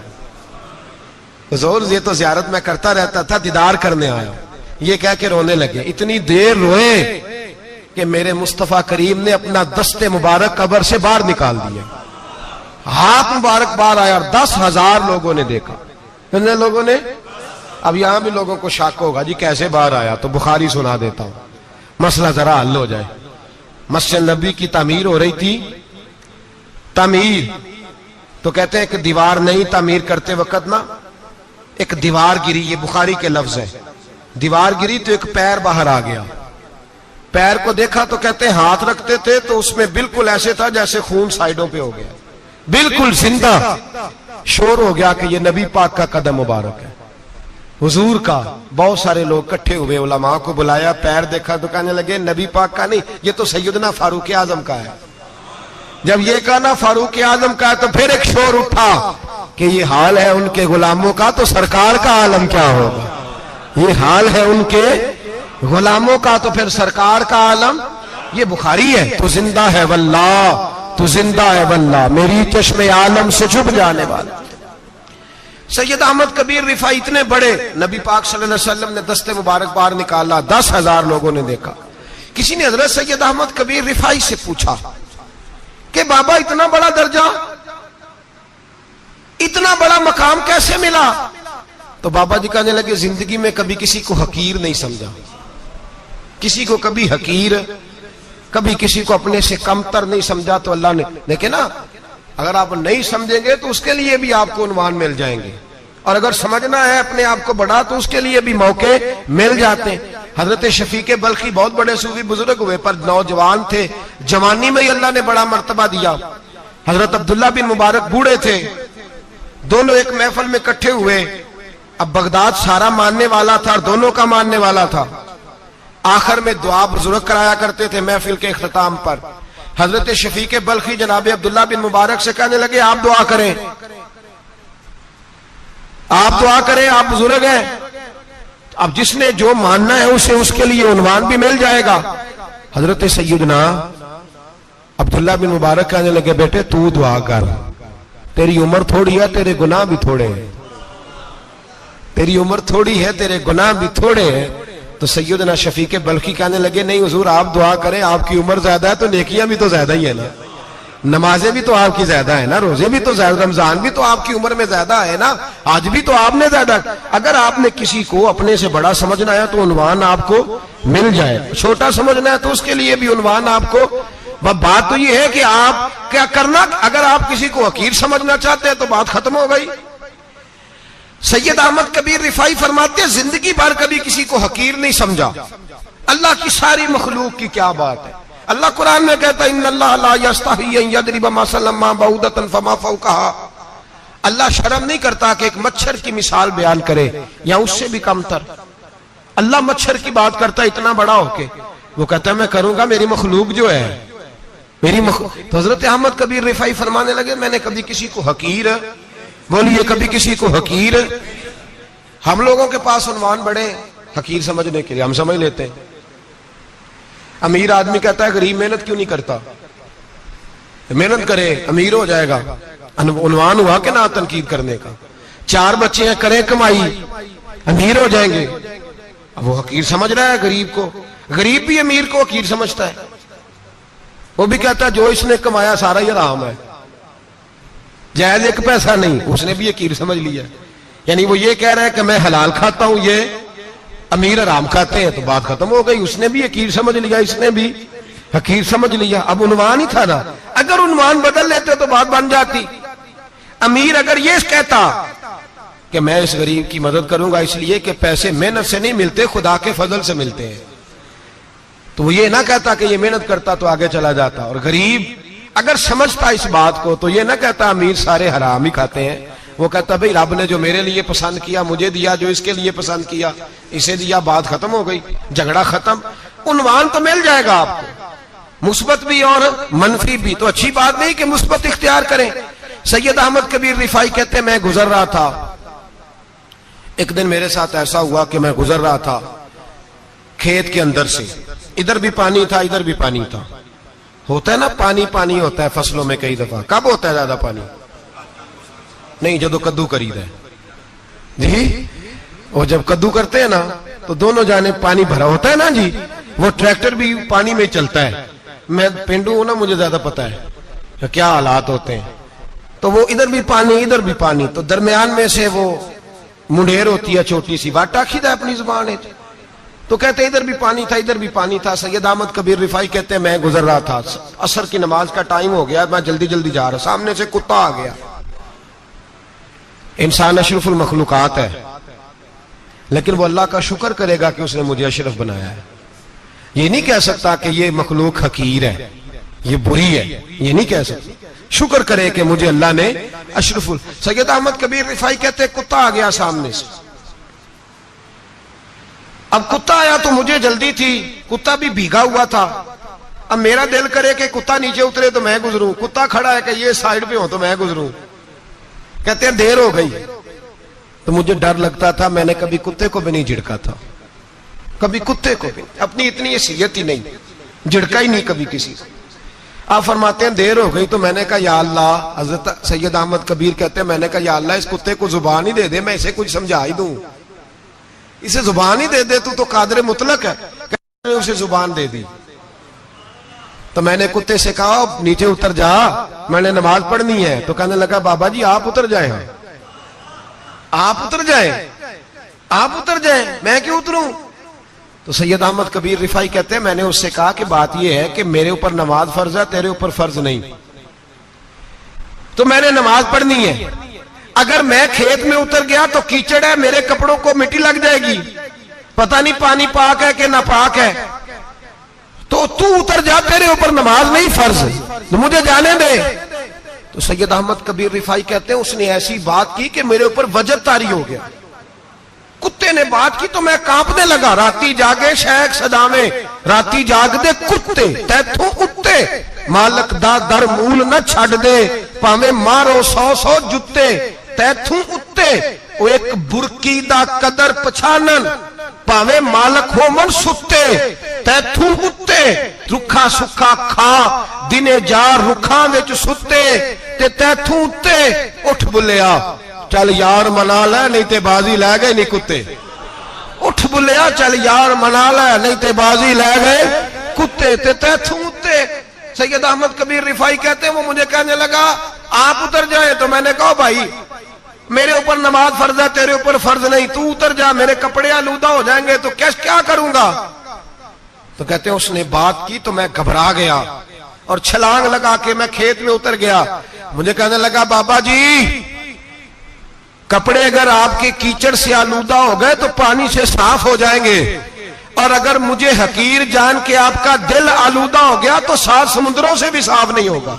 حضور یہ تو زیارت میں کرتا رہتا تھا, دیدار کرنے آیا. یہ کہہ کے رونے لگے. اتنی دیر روئے کہ میرے مصطفیٰ کریم نے اپنا دست مبارک قبر سے باہر نکال دیا, ہاتھ مبارک باہر آیا اور 10,000 لوگوں نے دیکھا. کتنے لوگوں نے؟ اب یہاں بھی لوگوں کو شک ہوگا جی کیسے باہر آیا، تو بخاری سنا دیتا ہوں، مسئلہ ذرا حل ہو جائے۔ مسجد نبی کی تعمیر ہو رہی تھی، تعمیر تو کہتے ہیں کہ دیوار نہیں، تعمیر کرتے وقت نا ایک دیوار گری، یہ بخاری کے لفظ ہے، دیوار گری تو ایک پیر باہر آ گیا، پیر کو دیکھا تو کہتے ہیں ہاتھ رکھتے تھے تو اس میں بالکل ایسے تھا جیسے خون سائیڈوں پہ ہو گیا، بالکل زندہ۔ شور ہو گیا کہ یہ نبی پاک کا قدم مبارک ہے، حضور کا۔ بہت سارے لوگ کٹھے ہوئے، علماء کو بلایا، پیر دیکھا تو کہنے لگے نبی پاک کا نہیں، یہ تو سیدنا فاروق اعظم کا ہے۔ جب یہ کہا نا فاروق اعظم کا ہے تو پھر ایک شور اٹھا کہ یہ حال ہے ان کے غلاموں کا تو سرکار کا عالم کیا ہوگا، یہ حال ہے ان کے غلاموں کا تو پھر سرکار کا عالم۔ یہ بخاری ہے، تو زندہ ہے واللہ، تو زندہ ہے واللہ، میری چشم عالم سے چھپ جانے والا۔ سید احمد کبیر رفاعی اتنے بڑے، نبی پاک صلی اللہ علیہ وسلم نے دست مبارک باہر نکالا، 10,000 لوگوں نے دیکھا۔ کسی نے حضرت سید احمد کبیر رفاعی سے پوچھا کہ بابا اتنا بڑا درجہ، اتنا بڑا مقام کیسے ملا؟ تو بابا جی کہنے لگے زندگی میں کبھی کسی کو حقیر نہیں سمجھا، کسی کو کبھی حقیر، کبھی کسی کو اپنے سے کمتر نہیں سمجھا۔ تو اللہ نے دیکھے نا، اگر آپ نہیں سمجھیں گے تو اس کے لیے بھی آپ کو عنوان مل جائیں گے، اور اگر سمجھنا ہے اپنے آپ کو بڑا تو اس کے لیے بھی موقع مل جاتے ہیں۔ حضرت شفیق بلخی بہت بڑے صوفی بزرگ ہوئے، پر نوجوان تھے، جوانی میں ہی اللہ نے بڑا مرتبہ دیا۔ حضرت عبداللہ بن مبارک بوڑھے تھے، دونوں ایک محفل میں اکٹھے ہوئے۔ اب بغداد سارا ماننے والا تھا اور دونوں کا ماننے والا تھا۔ آخر میں دعا بزرگ کرایا کرتے تھے محفل کے اختتام پر۔ حضرت شفیق بلخی جناب عبداللہ بن مبارک سے کہنے لگے آپ دعا کریں، آپ دعا کریں، آپ بزرگ ہیں، اب جس نے جو ماننا ہے اسے اس کے لیے عنوان بھی مل جائے گا۔ حضرت سیدنا عبداللہ بن مبارک کہنے لگے بیٹے تو دعا کر، تیری عمر تھوڑی ہے، تیرے گناہ بھی تھوڑے ہیں، تیری عمر تھوڑی ہے، تیرے گناہ بھی تھوڑے ہیں۔ تو سیدنا شفیق بلخی کہنے لگے نہیں حضور آپ دعا کریں، آپ کی عمر زیادہ ہے تو نیکیاں بھی تو زیادہ ہی ہے نا، نمازیں بھی تو آپ کی زیادہ ہے نا، روزے بھی تو زیادہ، رمضان بھی تو آپ کی عمر میں زیادہ ہے نا، آج بھی تو آپ نے زیادہ۔ اگر آپ نے کسی کو اپنے سے بڑا سمجھنا ہے تو عنوان آپ کو مل جائے، چھوٹا سمجھنا ہے تو اس کے لیے بھی عنوان آپ کو۔ بات تو یہ ہے کہ آپ کیا کرنا، اگر آپ کسی کو حقیر سمجھنا چاہتے ہیں تو بات ختم ہو گئی۔ سید احمد کبیر رفاعی فرماتے ہیں زندگی بھر کبھی کسی کو حقیر نہیں سمجھا۔ اللہ کی ساری مخلوق کی کیا بات ہے، اللہ قرآن میں کہتا ہے ان اللہ لا یستحی ان یضرب مثلا ما بعوضۃ فما فوقها، اللہ شرم نہیں کرتا کہ ایک مچھر کی مثال بیان کرے یا اس سے بھی کم تر۔ اللہ مچھر کی بات کرتا ہے اتنا بڑا ہو کے، وہ کہتا ہے میں کروں گا، میری مخلوق جو ہے میری تو حضرت احمد کبیر رفاعی فرمانے لگے میں نے کبھی کسی کو حقیر، بولیے کبھی کسی کو حقیر۔ ہم لوگوں کے پاس عنوان بڑے حقیر سمجھنے کے لیے، ہم سمجھ لیتے ہیں۔ امیر آدمی کہتا ہے غریب محنت کیوں نہیں کرتا، محنت کرے امیر ہو جائے گا، عنوان ہوا کہ نہ تنقید کرنے کا۔ 4 بچے ہیں کریں کمائی امیر ہو جائیں گے، اب وہ حقیر سمجھ رہا ہے غریب کو، غریب بھی امیر کو حقیر سمجھتا ہے، وہ بھی کہتا ہے جو اس نے کمایا سارا ہی حرام ہے، جائز ایک پیسہ نہیں، اس نے بھی حقیر سمجھ لیا، یعنی وہ یہ کہہ رہا ہے کہ میں حلال کھاتا ہوں، یہ امیر حرام کھاتے ہیں، تو بات ختم ہو گئی، اس نے بھی حقیر سمجھ لیا، اس نے بھی حقیر سمجھ لیا۔ اب عنوان ہی تھا نا، اگر عنوان بدل لیتے تو بات بن جاتی۔ امیر اگر یہ کہتا کہ میں اس غریب کی مدد کروں گا اس لیے کہ پیسے محنت سے نہیں ملتے، خدا کے فضل سے ملتے ہیں، تو وہ یہ نہ کہتا کہ یہ محنت کرتا تو آگے چلا جاتا۔ اور غریب اگر سمجھتا اس بات کو تو یہ نہ کہتا امیر سارے حرام ہی کھاتے ہیں، وہ کہتا بھئی رب نے جو میرے لیے پسند کیا مجھے دیا، جو اس کے لیے پسند کیا اسے دیا، بات ختم ہو گئی، جھگڑا ختم۔ عنوان تو مل جائے گا آپ کو، مثبت بھی اور منفی بھی، تو اچھی بات نہیں کہ مثبت اختیار کریں۔ سید احمد کبیر رفاعی کہتے ہیں میں گزر رہا تھا، ایک دن میرے ساتھ ایسا ہوا کہ میں گزر رہا تھا کھیت کے اندر سے، ادھر بھی پانی تھا ادھر بھی پانی تھا، ہوتا ہے نا پانی پانی ہوتا ہے فصلوں میں کئی دفعہ، کب ہوتا ہے زیادہ پانی؟ نہیں جدو کدو کرید ہے جی، وہ جب کدو کرتے ہیں نا تو دونوں جانب پانی بھرا ہوتا ہے نا جی، وہ ٹریکٹر بھی پانی میں چلتا ہے، میں پینڈو ہوں نا مجھے زیادہ پتا ہے کیا حالات ہوتے ہیں، تو وہ ادھر بھی پانی ادھر بھی پانی، تو درمیان میں سے وہ منڈیر ہوتی ہے چھوٹی سی، واٹ آکھیدہ ہے اپنی زبان ہے. تو کہتے ادھر بھی پانی تھا ادھر بھی پانی تھا. سید احمد کبیر رفاعی کہتے ہیں میں گزر رہا تھا، عصر کی نماز کا ٹائم ہو گیا، میں جلدی جلدی جا رہا، سامنے سے کتا آ گیا. انسان اشرف المخلوقات ہے، لیکن وہ اللہ کا شکر کرے گا کہ اس نے مجھے اشرف بنایا ہے. یہ نہیں کہہ سکتا کہ یہ مخلوق حقیر ہے، یہ بری ہے، یہ نہیں کہہ سکتا. شکر کرے کہ مجھے اللہ نے اشرف. سید احمد کبیر رفاعی کہتے ہیں کتا آ گیا سامنے سے. اب کتا آیا تو مجھے جلدی تھی، کتا بھی بھیگا ہوا تھا. اب میرا دل کرے کہ کتا نیچے اترے تو میں گزروں، کتا کھڑا ہے کہ یہ سائیڈ پہ ہو تو میں گزروں. کہتے ہیں دیر ہو گئی تو مجھے ڈر لگتا تھا، میں نے کبھی کتے کو بھی نہیں جھڑکا تھا، کبھی کتے کو بھی، اپنی اتنی حیثیت ہی نہیں، جھڑکا ہی نہیں کبھی کسی کو. آپ فرماتے ہیں دیر ہو گئی تو میں نے کہا یا اللہ، حضرت سید احمد کبیر کہتے ہیں میں نے کہا یا اللہ اس کتے کو زبان ہی دے دے، میں اسے کچھ سمجھا ہی دوں، اسے زبان ہی دے دے، تو قادر مطلق ہے. کہ اسے زبان دے دی. تو میں نے کتے سے کہا نیچے اتر جا، میں نے نماز پڑھنی ہے. تو کہنے لگا بابا جی آپ اتر جائیں، آپ اتر جائیں، آپ اتر جائیں، میں کیوں اتروں؟ تو سید احمد کبیر رفاعی کہتے ہیں میں نے اس سے کہا کہ بات یہ ہے کہ میرے اوپر نماز فرض ہے، تیرے اوپر فرض نہیں، تو میں نے نماز پڑھنی ہے. اگر میں کھیت میں اتر گیا تو کیچڑ ہے، میرے کپڑوں کو مٹی لگ جائے گی، پتہ نہیں پانی پاک ہے کہ ناپاک ہے، تو تو اتر جا، تیرے اوپر نماز نہیں فرض، تو مجھے جانے دے. تو سید احمد کبیر رفاعی کہتے ہیں اس نے ایسی بات کی کہ میرے اوپر وجب طاری ہو گیا. کتے نے بات کی تو میں کانپنے لگا. راتی جاگے شیخ صدامے، راتی جاگ دے کتے تیتھوں اتے، مالک دا در مول نہ چھڑ دے، پاویں مارو 100 جتے تیتھوں اتے. او ایک برکی دا قدر پچھانن، پاویں مالک ہو من ستے تیتھوں اتے. رکھا سکھا کھا دنے جار رکھاں وچ ستے تے تیتھوں اتے. اٹھ بلیا چل یار منا لے نہیں تے بازی لے گئے نہیں کتے. اٹھ بلیا چل یار منا لے نہیں تے بازی لے گئے کتے تے تیتھوں اتے. سید احمد کبیر رفاعی کہتے ہیں وہ مجھے کہنے لگا آپ اتر جائیں. تو میں نے کہا بھائی میرے اوپر نماز فرض ہے، تیرے اوپر فرض نہیں، تو اتر جا، میرے کپڑے آلودہ ہو جائیں گے تو کیا کروں گا؟ تو کہتے ہیں اس نے بات کی تو میں گھبرا گیا اور چھلانگ لگا کے میں کھیت میں اتر گیا. مجھے کہنے لگا بابا جی کپڑے اگر آپ کے کیچڑ سے آلودہ ہو گئے تو پانی سے صاف ہو جائیں گے، اور اگر مجھے حقیر جان کے آپ کا دل آلودہ ہو گیا تو 7 سمندروں سے بھی صاف نہیں ہوگا.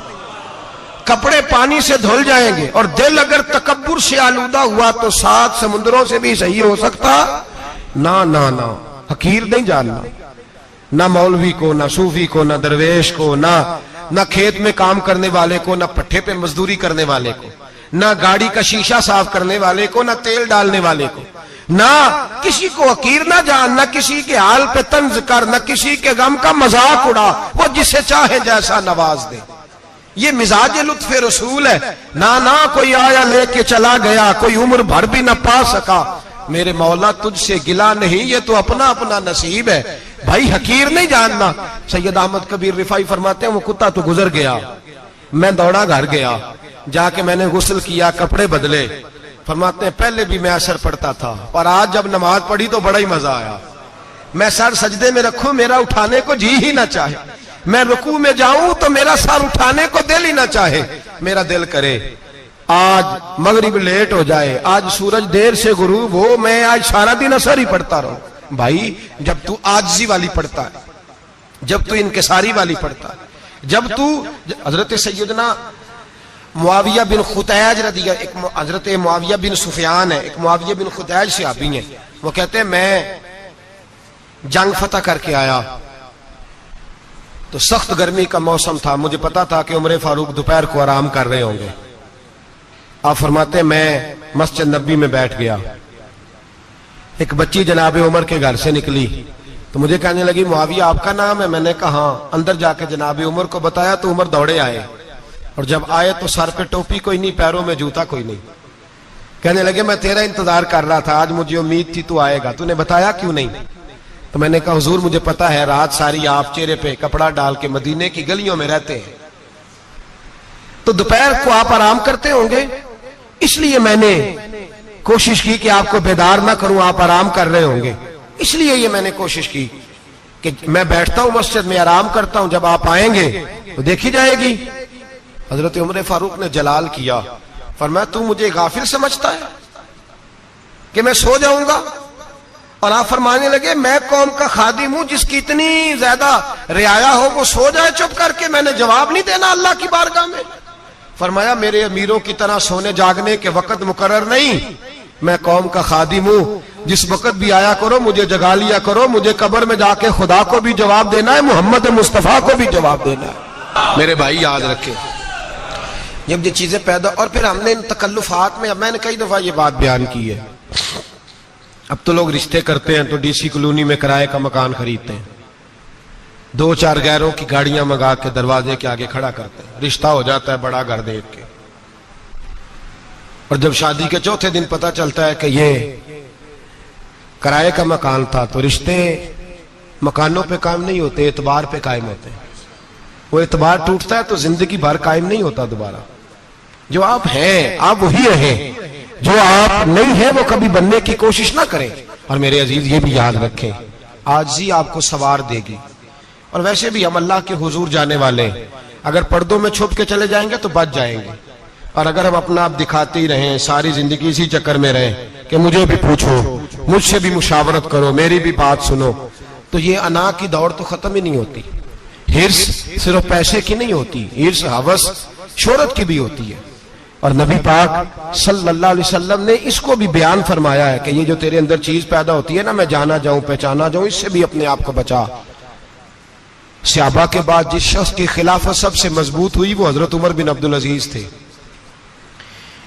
کپڑے پانی سے دھل جائیں گے، اور دل اگر تکبر سے آلودہ ہوا تو 7 سمندروں سے بھی صحیح ہو سکتا نہ. حقیر نہیں جاننا، نہ مولوی کو، نہ صوفی کو، نہ درویش کو، نہ کھیت میں کام کرنے والے کو، نہ پٹھے پہ مزدوری کرنے والے کو، نہ گاڑی کا شیشہ صاف کرنے والے کو، نہ تیل ڈالنے والے کو. نہ کسی کو حقیر نہ جان، نہ کسی کے حال پہ طنز کر، نہ کسی کے غم کا مذاق اڑا. وہ جسے چاہے جیسا نواز دے. یہ مزاج لطف رسول ہے. نہ کوئی آیا لے کے چلا گیا، کوئی عمر بھر بھی نہ پا سکا. میرے مولا تجھ سے گلا نہیں، یہ تو اپنا اپنا نصیب ہے. بھائی حقیر نہیں جاننا. سید احمد کبیر رفاعی فرماتے ہیں وہ کتا تو گزر گیا، میں دوڑا گھر گیا، جا کے میں نے غسل کیا، کپڑے بدلے. فرماتے ہیں پہلے بھی میں عصر پڑھتا تھا، اور آج جب نماز پڑھی تو بڑا ہی مزہ آیا. میں سر سجدے میں رکھوں میرا اٹھانے کو جی ہی نہ چاہے، میں رکوع میں جاؤں تو میرا سر اٹھانے کو دل ہی نہ چاہے. میرا دل کرے آج مغرب لیٹ ہو جائے، آج سورج دیر سے غروب ہو، میں آج سارا دن عصر ہی پڑھتا رہوں. بھائی جب تو عاجزی والی پڑھتا ہے، جب تو انکساری والی پڑھتا ہے، جب تو حضرت سیدنا معاویہ بن خطیج رضی اللہ، حضرت معاویہ بن سفیان ہے، ایک معاویہ بن خطیج صحابی ہیں. وہ کہتے ہیں میں جنگ فتح کر کے آیا تو سخت گرمی کا موسم تھا، مجھے پتا تھا کہ عمر فاروق دوپہر کو آرام کر رہے ہوں گے. آپ فرماتے ہیں میں مسجد نبی میں بیٹھ گیا، ایک بچی جناب عمر کے گھر سے نکلی تو مجھے کہنے لگی معاویہ آپ کا نام ہے؟ میں نے کہا ہاں. اندر جا کے جناب عمر کو بتایا تو عمر دوڑے آئے، اور جب آئے تو سر پہ ٹوپی کوئی نہیں، پیروں میں جوتا کوئی نہیں. کہنے لگے میں تیرا انتظار کر رہا تھا، آج مجھے امید تھی تو آئے گا، تو نے بتایا کیوں نہیں؟ تو میں نے کہا حضور مجھے پتا ہے رات ساری آپ چہرے پہ کپڑا ڈال کے مدینے کی گلیوں میں رہتے ہیں، تو دوپہر کو آپ آرام کرتے ہوں گے، اس لیے میں نے کوشش کی کہ آپ کو بیدار نہ کروں, آپ آرام کر رہے ہوں گے, اس لیے یہ میں نے کوشش کی کہ میں بیٹھتا ہوں مسجد میں آرام کرتا ہوں, جب آپ آئیں گے تو دیکھی جائے گی. حضرت عمر فاروق نے جلال کیا, فرمایا تو مجھے غافل سمجھتا ہے کہ میں سو جاؤں گا؟ اور آپ فرمانے لگے میں قوم کا خادم ہوں جس کی اتنی زیادہ رعایا ہو وہ سو جائے چپ کر کے, میں نے جواب نہیں دینا اللہ کی بارگاہ میں؟ فرمایا میرے امیروں کی طرح سونے جاگنے کے وقت مقرر نہیں, میں قوم کا خادم ہوں, جس وقت بھی آیا کرو مجھے جگا لیا کرو, مجھے قبر میں جا کے خدا کو بھی جواب دینا ہے, محمد مصطفیٰ کو بھی جواب دینا ہے. میرے بھائی یاد رکھیں, جب یہ چیزیں پیدا, اور پھر ہم نے ان تکلفات میں, اب میں نے کئی دفعہ یہ بات بیان کی ہے, اب تو لوگ رشتے کرتے ہیں تو ڈی سی کالونی میں کرائے کا مکان خریدتے ہیں, 2-4 غیروں کی گاڑیاں منگا کے دروازے کے آگے کھڑا کرتے ہیں, رشتہ ہو جاتا ہے بڑا گھر دیکھ کے, اور جب شادی کے چوتھے دن پتہ چلتا ہے کہ یہ کرائے کا مکان تھا, تو رشتے مکانوں پہ قائم نہیں ہوتے, اعتبار پہ قائم ہوتے ہیں. وہ اعتبار ٹوٹتا ہے تو زندگی بھر قائم نہیں ہوتا دوبارہ. جو آپ ہیں آپ وہی رہیں, جو آپ نہیں ہیں وہ کبھی بننے کی کوشش نہ کریں. اور میرے عزیز یہ بھی یاد رکھیں, عاجزی آپ کو سوار دے گی. اور ویسے بھی ہم اللہ کے حضور جانے والے, اگر پردوں میں چھپ کے چلے جائیں گے تو بچ جائیں گے, اور اگر ہم اپنا آپ دکھاتے ہی رہیں, ساری زندگی اسی چکر میں رہیں کہ مجھے بھی پوچھو, مجھ سے بھی مشاورت کرو, میری بھی بات سنو, تو یہ انا کی دوڑ تو ختم ہی نہیں ہوتی. ہرس صرف پیسے کی نہیں ہوتی, ہرس ہوس شہرت کی بھی ہوتی ہے. اور نبی پاک صلی اللہ علیہ وسلم نے اس کو بھی بیان فرمایا ہے کہ یہ جو تیرے اندر چیز پیدا ہوتی ہے نا, میں جانا جاؤں پہچانا جاؤں, اس سے بھی اپنے آپ کو بچا. صحابہ کے بعد جس شخص کی خلافت سب سے مضبوط ہوئی وہ حضرت عمر بن عبدالعزیز تھے.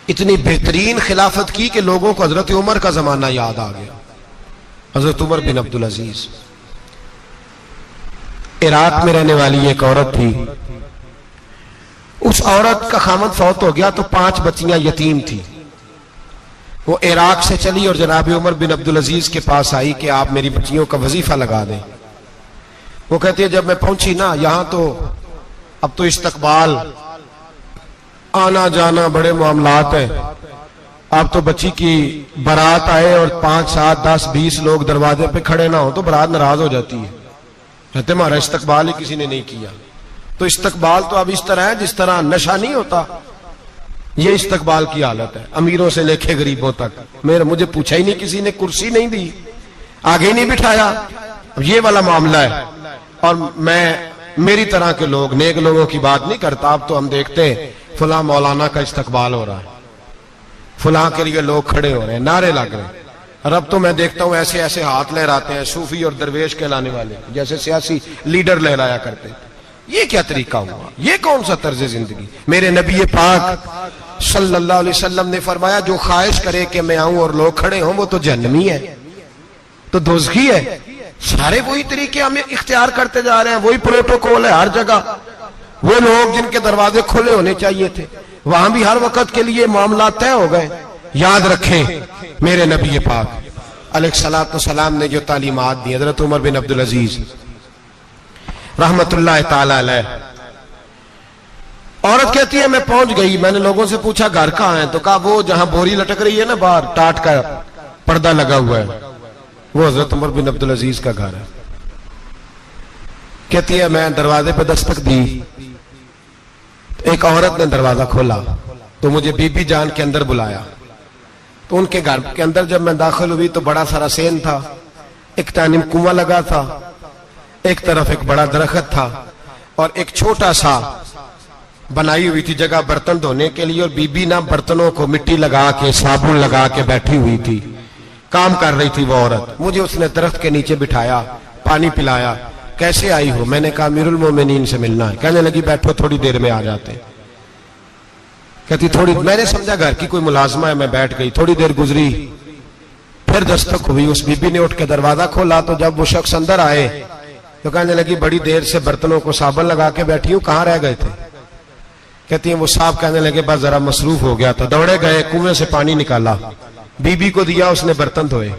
اتنی بہترین خلافت کی کہ لوگوں کو حضرت عمر کا زمانہ یاد آ گیا. حضرت عمر بن عبدالعزیز, عراق میں رہنے والی ایک عورت تھی, اس عورت کا خامد فوت ہو گیا تو 5 بچیاں یتیم تھی. وہ عراق سے چلی اور جناب عمر بن عبدالعزیز کے پاس آئی کہ آپ میری بچیوں کا وظیفہ لگا دیں. وہ کہتی ہے جب میں پہنچی نا یہاں تو اب تو استقبال, آنا جانا بڑے معاملات ہیں, اب تو بچی کی بارات آئے اور 5, 7, 10, 20 لوگ دروازے پہ کھڑے نہ ہو تو بارات ناراض ہو جاتی ہے, کہتے ہمارا استقبال ہی کسی نے نہیں کیا. تو استقبال تو اب اس طرح ہے جس طرح نشہ نہیں ہوتا, یہ استقبال کی حالت ہے, امیروں سے لے کے غریبوں تک. مجھے پوچھا ہی نہیں کسی نے, کرسی نہیں دی, آگے ہی نہیں بٹھایا, یہ والا معاملہ ہے. اور میں میری طرح کے لوگ, نیک لوگوں کی بات نہیں کرتا. اب تو ہم دیکھتے ہیں فلاں مولانا کا استقبال ہو رہا ہے, فلاں کے لیے لوگ کھڑے ہو رہے ہیں, نعرے لگ رہے ہیں. اور اب تو میں دیکھتا ہوں ایسے ایسے ہاتھ لہراتے ہیں صوفی اور درویش کہلانے والے, جیسے سیاسی لیڈر لہرایا کرتے. یہ کیا طریقہ ہوا, یہ کون سا طرز زندگی؟ میرے نبی پاک صلی اللہ علیہ وسلم نے فرمایا جو خواہش کرے کہ میں آؤں اور لوگ کھڑے ہوں وہ تو جہنمی ہے, تو دوزخی ہے. سارے وہی طریقے ہمیں اختیار کرتے جا رہے ہیں, وہی پروٹوکول ہے ہر جگہ. وہ لوگ جن کے دروازے کھلے ہونے چاہیے تھے وہاں بھی ہر وقت کے لیے معاملات طے ہو گئے. یاد رکھیں میرے نبی پاک علیہ الصلوۃ والسلام نے جو تعلیمات دی, حضرت عمر بن عبدالعزیز رحمت اللہ تعالی علیہ, عورت کہتی ہے میں پہنچ گئی, میں نے لوگوں سے پوچھا گھر کہاں ہے, تو کہا وہ جہاں بوری لٹک رہی ہے نا باہر, ٹاٹ کا پردہ لگا ہوا ہے, وہ حضرت عمر بن عبدالعزیز کا گھر ہے. کہتی ہے میں دروازے پہ دستک دی, ایک عورت نے دروازہ کھولا تو مجھے بی بی جان کے اندر بلایا. تو ان کے گھر کے اندر جب میں داخل ہوئی تو بڑا سارا سین تھا, ایک جانب کنواں لگا تھا, ایک طرف ایک بڑا درخت تھا, اور ایک چھوٹا سا بنائی ہوئی تھی جگہ برتن دھونے کے لیے, اور بی بی نہ برتنوں کو مٹی لگا کے صابن لگا کے بیٹھی ہوئی تھی, کام کر رہی تھی وہ عورت. مجھے اس نے درخت کے نیچے بٹھایا, پانی پلایا. کیسے آئی ہو؟ میں نے کہا امیر المومنین سے ملنا ہے. کہنے لگی بیٹھو تھوڑی دیر میں آ جاتے. کہتی تھوڑی, میں نے سمجھا گھر کی کوئی ملازمہ ہے, میں بیٹھ گئی. تھوڑی دیر گزری, پھر دستک ہوئی, اس بی بی نے اٹھ کے دروازہ کھولا. تو جب وہ شخص اندر آئے تو کہنے لگی بڑی دیر سے برتنوں کو صابن لگا کے بیٹھی ہوں, کہاں رہ گئے تھے؟ کہتی ہیں وہ صاحب کہنے لگے بس ذرا مصروف ہو گیا تھا. دوڑے گئے, کنویں سے پانی نکالا, بی بی کو دیا, اس نے برتن دھوئے.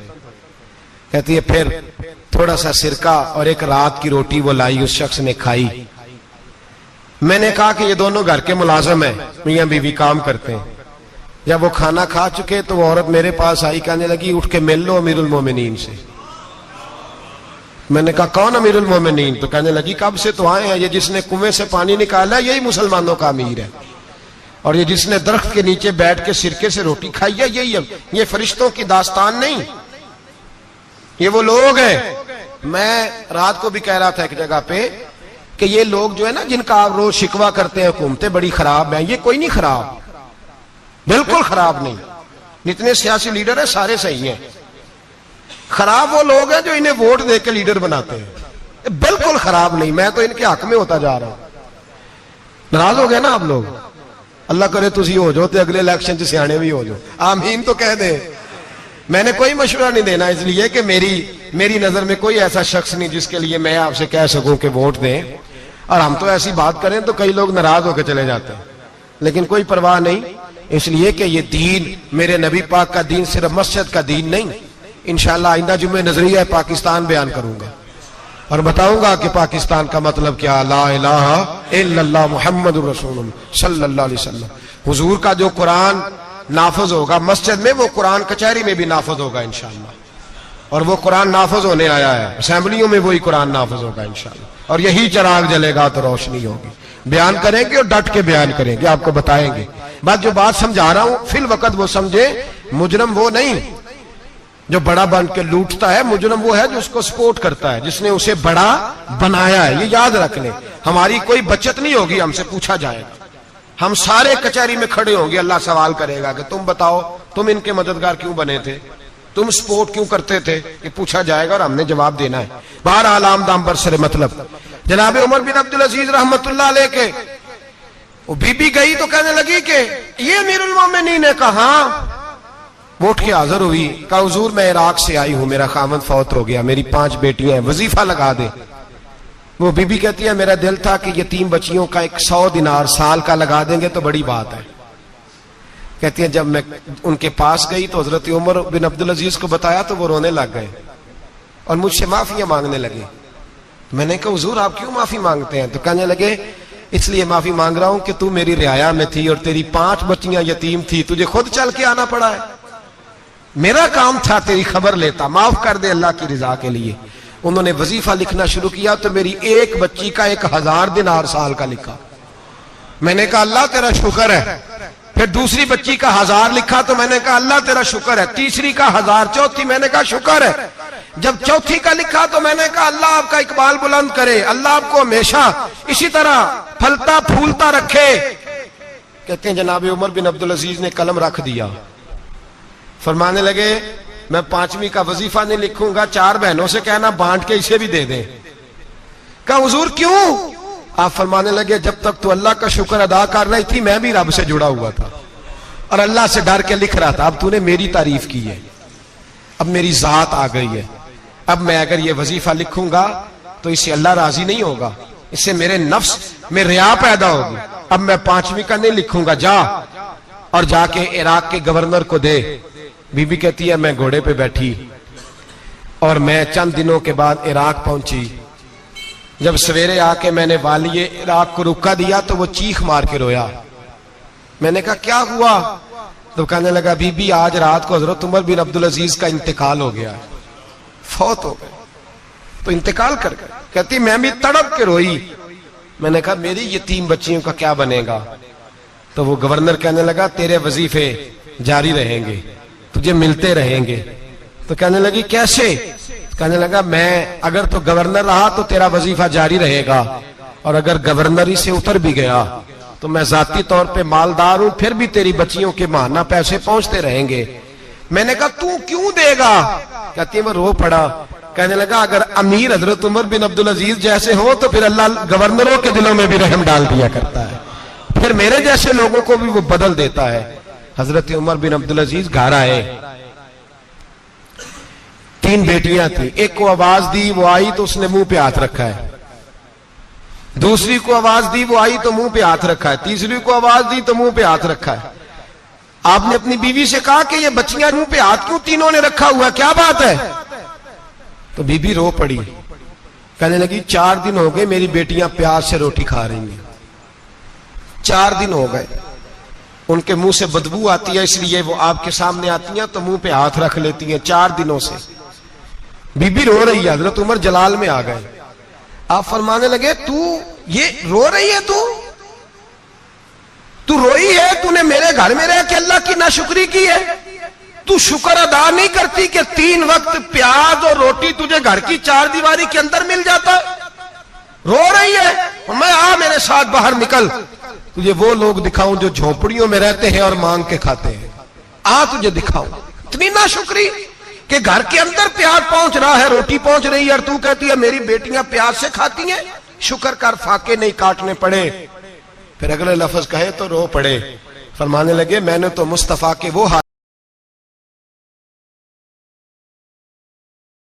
کہتی ہے پھر تھوڑا سا سرکہ اور ایک رات کی روٹی وہ لائی, اس شخص نے کھائی. میں نے کہا کہ یہ دونوں گھر کے ملازم ہیں, میاں بیوی کام کرتے ہیں. جب وہ کھانا کھا چکے تو وہ عورت میرے پاس آئی، کہنے لگی اٹھ کے مل لو امیر المومنین سے۔ میں نے کہا کون امیر المومنین؟ تو کہنے لگی کب سے تو آئے ہیں، یہ جس نے کنویں سے پانی نکالا یہی مسلمانوں کا امیر ہے، اور یہ جس نے درخت کے نیچے بیٹھ کے سرکے سے روٹی کھائی ہے یہی۔ یہ فرشتوں کی داستان نہیں، یہ وہ لوگ ہیں۔ میں رات کو بھی کہہ رہا تھا ایک جگہ پہ کہ یہ لوگ جو ہے نا، جن کا آپ روز شکوہ کرتے ہیں حکومتیں بڑی خراب ہیں، یہ کوئی نہیں خراب، بالکل خراب نہیں۔ جتنے سیاسی لیڈر ہیں سارے صحیح ہیں، خراب وہ لوگ ہیں جو انہیں ووٹ دے کے لیڈر بناتے ہیں، بالکل خراب نہیں۔ میں تو ان کے حق میں ہوتا جا رہا ہوں۔ ناراض ہو گئے نا آپ لوگ؟ اللہ کرے تسی ہو جاؤ تے اگلے الیکشن سے سیانے بھی ہو جاؤ، آمین تو کہہ دیں۔ میں نے کوئی مشورہ نہیں دینا، اس لیے کہ میری نظر میں کوئی ایسا شخص نہیں جس کے لیے میں آپ سے کہہ سکوں کہ ووٹ دیں، اور ہم تو ایسی بات کریں تو کئی لوگ ناراض ہو کے چلے جاتے ہیں، لیکن کوئی پرواہ نہیں، اس لیے کہ یہ دین میرے نبی پاک کا دین صرف مسجد کا دین نہیں۔ انشاءاللہ آئندہ جمعہ نظریہ پاکستان بیان کروں گا اور بتاؤں گا کہ پاکستان کا مطلب کیا، لا الہ الا اللہ محمد رسول اللہ صلی اللہ علیہ وسلم۔ حضور کا جو قرآن نافذ ہوگا مسجد میں، وہ قرآن کچہری میں بھی نافذ ہوگا انشاءاللہ، اور وہ قرآن نافذ ہونے آیا ہے، اسمبلیوں میں وہی قرآن نافذ ہوگا انشاءاللہ، اور یہی چراغ جلے گا تو روشنی ہوگی۔ بیان کریں گے اور ڈٹ کے بیان کریں گے، آپ کو بتائیں گے۔ جو بات سمجھا رہا ہوں فی الوقت وہ سمجھے، مجرم وہ نہیں جو بڑا بن کے لوٹتا ہے، مجرم وہ ہے جو اس کو سپورٹ کرتا ہے، جس نے اسے بڑا بنایا ہے۔ یہ یاد رکھ لیں، ہماری کوئی بچت نہیں ہوگی، ہم سے پوچھا جائے گا، ہم سارے کچہری میں کھڑے ہوں گے، اللہ سوال کرے گا کہ تم بتاؤ تم ان کے مددگار کیوں بنے تھے، تم سپورٹ کیوں کرتے تھے، یہ پوچھا جائے گا اور ہم نے جواب دینا ہے۔ بہرحال آمدام برسر مطلب جناب عمر بن عبدالعزیز رحمت اللہ علیہ کے وہ بی بی گئی تو کہنے لگی کہ یہ امیر المومنین نے کہا، وہ اٹھ کے حاضر ہوئی، کہا حضور میں عراق سے آئی ہوں، میرا خاوند فوت ہو گیا، میری 5 بیٹیاں ہیں، وظیفہ لگا دے۔ وہ بی بی کہتی ہے میرا دل تھا کہ یتیم بچیوں کا 100 دینار سال کا لگا دیں گے تو بڑی بات ہے۔ کہتی ہیں جب میں ان کے پاس گئی تو حضرت عمر بن عبدالعزیز کو بتایا تو وہ رونے لگ گئے اور مجھ سے معافیاں مانگنے لگے۔ میں نے کہا حضور آپ کیوں معافی مانگتے ہیں؟ تو کہنے لگے اس لیے معافی مانگ رہا ہوں کہ تو میری رعایا میں تھی اور تیری 5 بچیاں یتیم تھی، تجھے خود چل کے آنا پڑا ہے، میرا کام تھا تیری خبر لیتا، معاف کر دے اللہ کی رضا کے لیے۔ انہوں نے وظیفہ لکھنا شروع کیا تو میری ایک بچی کا 1000 دینار سال کا لکھا۔ میں نے کہا اللہ تیرا شکر ہے۔ پھر دوسری بچی کا 1000 لکھا تو میں نے کہا اللہ تیرا شکر ہے۔ تیسری کا 1000، چوتھی میں نے کہا شکر ہے۔ جب چوتھی کا لکھا تو میں نے کہا اللہ آپ کا اقبال بلند کرے، اللہ آپ کو ہمیشہ اسی طرح پھلتا پھولتا رکھے۔ کہتے ہیں جناب عمر بن عبدالعزیز نے قلم رکھ دیا، فرمانے لگے میں 5ویں کا وظیفہ نہیں لکھوں گا، 4 بہنوں سے کہنا بانٹ کے اسے بھی دے دیں۔ کہا حضور کیوں؟ آپ فرمانے لگے جب تک تو اللہ کا شکر ادا کر رہی تھی میں بھی رب سے جڑا ہوا تھا اور اللہ سے ڈر کے لکھ رہا تھا، اب تو نے میری تعریف کی ہے، اب میری ذات آ گئی ہے، اب میں اگر یہ وظیفہ لکھوں گا تو اس سے اللہ راضی نہیں ہوگا، اس سے میرے نفس میں ریا پیدا ہوگی، اب میں 5ویں کا نہیں لکھوں گا، جا اور جا کے عراق کے گورنر کو دے۔ بی بی کہتی ہے میں گھوڑے پہ بیٹھی اور میں چند دنوں کے بعد عراق پہنچی۔ جب سویرے آ کے میں نے والی عراق کو رکا دیا تو وہ چیخ مار کے رویا۔ میں نے کہا کیا ہوا؟ تو کہنے لگا بی بی آج رات کو حضرت عمر بن عبدالعزیز کا انتقال ہو گیا، فوت ہو گئے، تو انتقال کر گئے۔ کہتی میں بھی تڑپ کے روئی۔ میں نے کہا میری یتیم بچیوں کا کیا بنے گا؟ تو وہ گورنر کہنے لگا تیرے وظیفے جاری رہیں گے، تجھے ملتے رہیں گے۔ تو کہنے لگی کیسے؟ کہنے لگا میں اگر تو گورنر رہا تو تیرا وظیفہ جاری رہے گا، اور اگر گورنری سے اتر بھی گیا تو میں ذاتی طور پہ مالدار ہوں، پھر بھی تیری بچیوں کے ماہانہ پیسے پہنچتے رہیں گے۔ میں نے کہا تو کیوں دے گا؟ کہتی وہ رو پڑا۔ کہنے لگا اگر امیر حضرت عمر بن عبدالعزیز جیسے ہو تو پھر اللہ گورنروں کے دلوں میں بھی رحم ڈال دیا کرتا ہے، پھر میرے جیسے لوگوں کو بھی وہ بدل دیتا ہے۔ حضرت عمر بن عبدالعزیز گھر آئے، 3 بیٹیاں تھیں، ایک کو آواز دی وہ آئی تو اس نے منہ پہ ہاتھ رکھا ہے، دوسری کو آواز دی وہ آئی تو منہ پہ ہاتھ رکھا ہے، تیسری کو آواز دی تو منہ پہ ہاتھ رکھا ہے۔ آپ نے اپنی بیوی سے کہا کہ یہ بچیاں منہ پہ ہاتھ کیوں تینوں نے رکھا ہوا، کیا بات ہے؟ تو بی بی رو پڑی، کہنے لگی 4 دن ہو گئے میری بیٹیاں پیاس سے روٹی کھا رہی ہیں، 4 دن ہو گئے، ان کے منہ سے بدبو آتی ہے، اس لیے وہ آپ کے سامنے آتی ہیں تو منہ پہ ہاتھ رکھ لیتی ہیں 4 دنوں سے۔ بی بی رو رہی ہے، حضرت عمر جلال میں آ گئے، آپ فرمانے لگے تو یہ رو رہی ہے، تو روئی ہے، تو نے میرے گھر میں رہ کے اللہ کی ناشکری کی ہے، تو شکر ادا نہیں کرتی کہ 3 وقت پیاز اور روٹی تجھے گھر کی 4 دیواری کے اندر مل جاتا، رو رہی ہے؟ میں آ میرے ساتھ باہر نکل، تجھے وہ لوگ دکھاؤں جو جھونپڑیوں میں رہتے ہیں اور مانگ کے کھاتے ہیں، آ تجھے دکھاؤں۔ اتنی ناشکری کہ گھر کے اندر پیاز پہنچ رہا ہے، روٹی پہنچ رہی ہے، اور تو کہتی ہے میری بیٹیاں پیاز سے کھاتی ہیں، شکر کر فاقے نہیں کاٹنے پڑے۔ پھر اگلے لفظ کہے تو رو پڑے، فرمانے لگے میں نے تو مصطفیٰ کے وہ